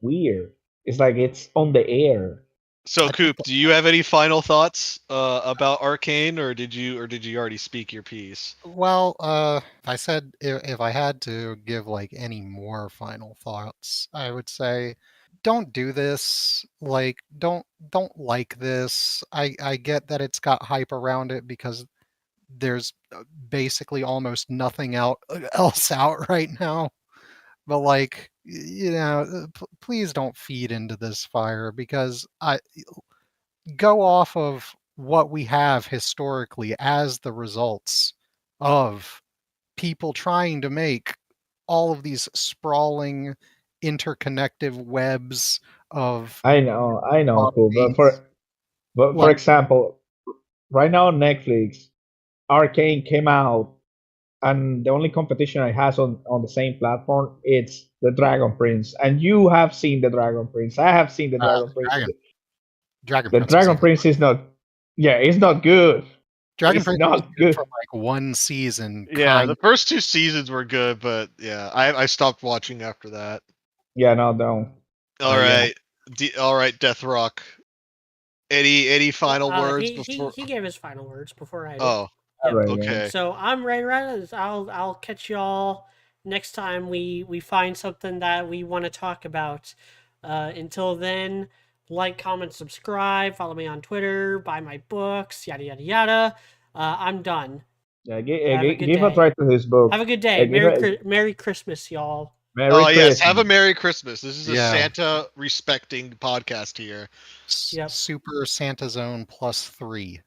weird. It's like it's on the air. So, I think Coop, do you have any final thoughts about Arcane, or did you already speak your piece? well, I said if I had to give like any more final thoughts, I would say don't do this. Like, don't like this. I get that it's got hype around it because there's basically almost nothing else out right now. But like, please don't feed into this fire, because I go off of what we have historically as the results of people trying to make all of these sprawling interconnective webs of I know, cool. properties. But for Like, example, right now on Netflix, Arcane came out, and the only competition it has on the same platform, it's the Dragon Prince. And you have seen the Dragon Prince. I have seen the Dragon Prince. Dragon The Prince was Dragon even Prince is not. Yeah, it's not good. Dragon It's Prince was not good for good. like one season, Yeah, kind. the first 2 seasons were good, but yeah, I stopped watching after that. Yeah, no, don't. All Yeah. right, all right, Death Rock. Any final words He before? gave his final words before I did. Oh, Yep. All right, okay. So I'm Ray Reddis. I'll catch y'all next time we find something that we want to talk about. Until then, like, comment, subscribe, follow me on Twitter, buy my books, yada yada yada. I'm done. Yeah, Have a good give a day. try to his book. Have a good day. Give a Merry Christmas, y'all. Merry Oh Christmas. yes, have a Merry Christmas. This is a Yeah. Santa respecting podcast here. Yep. Super Santa Zone +3.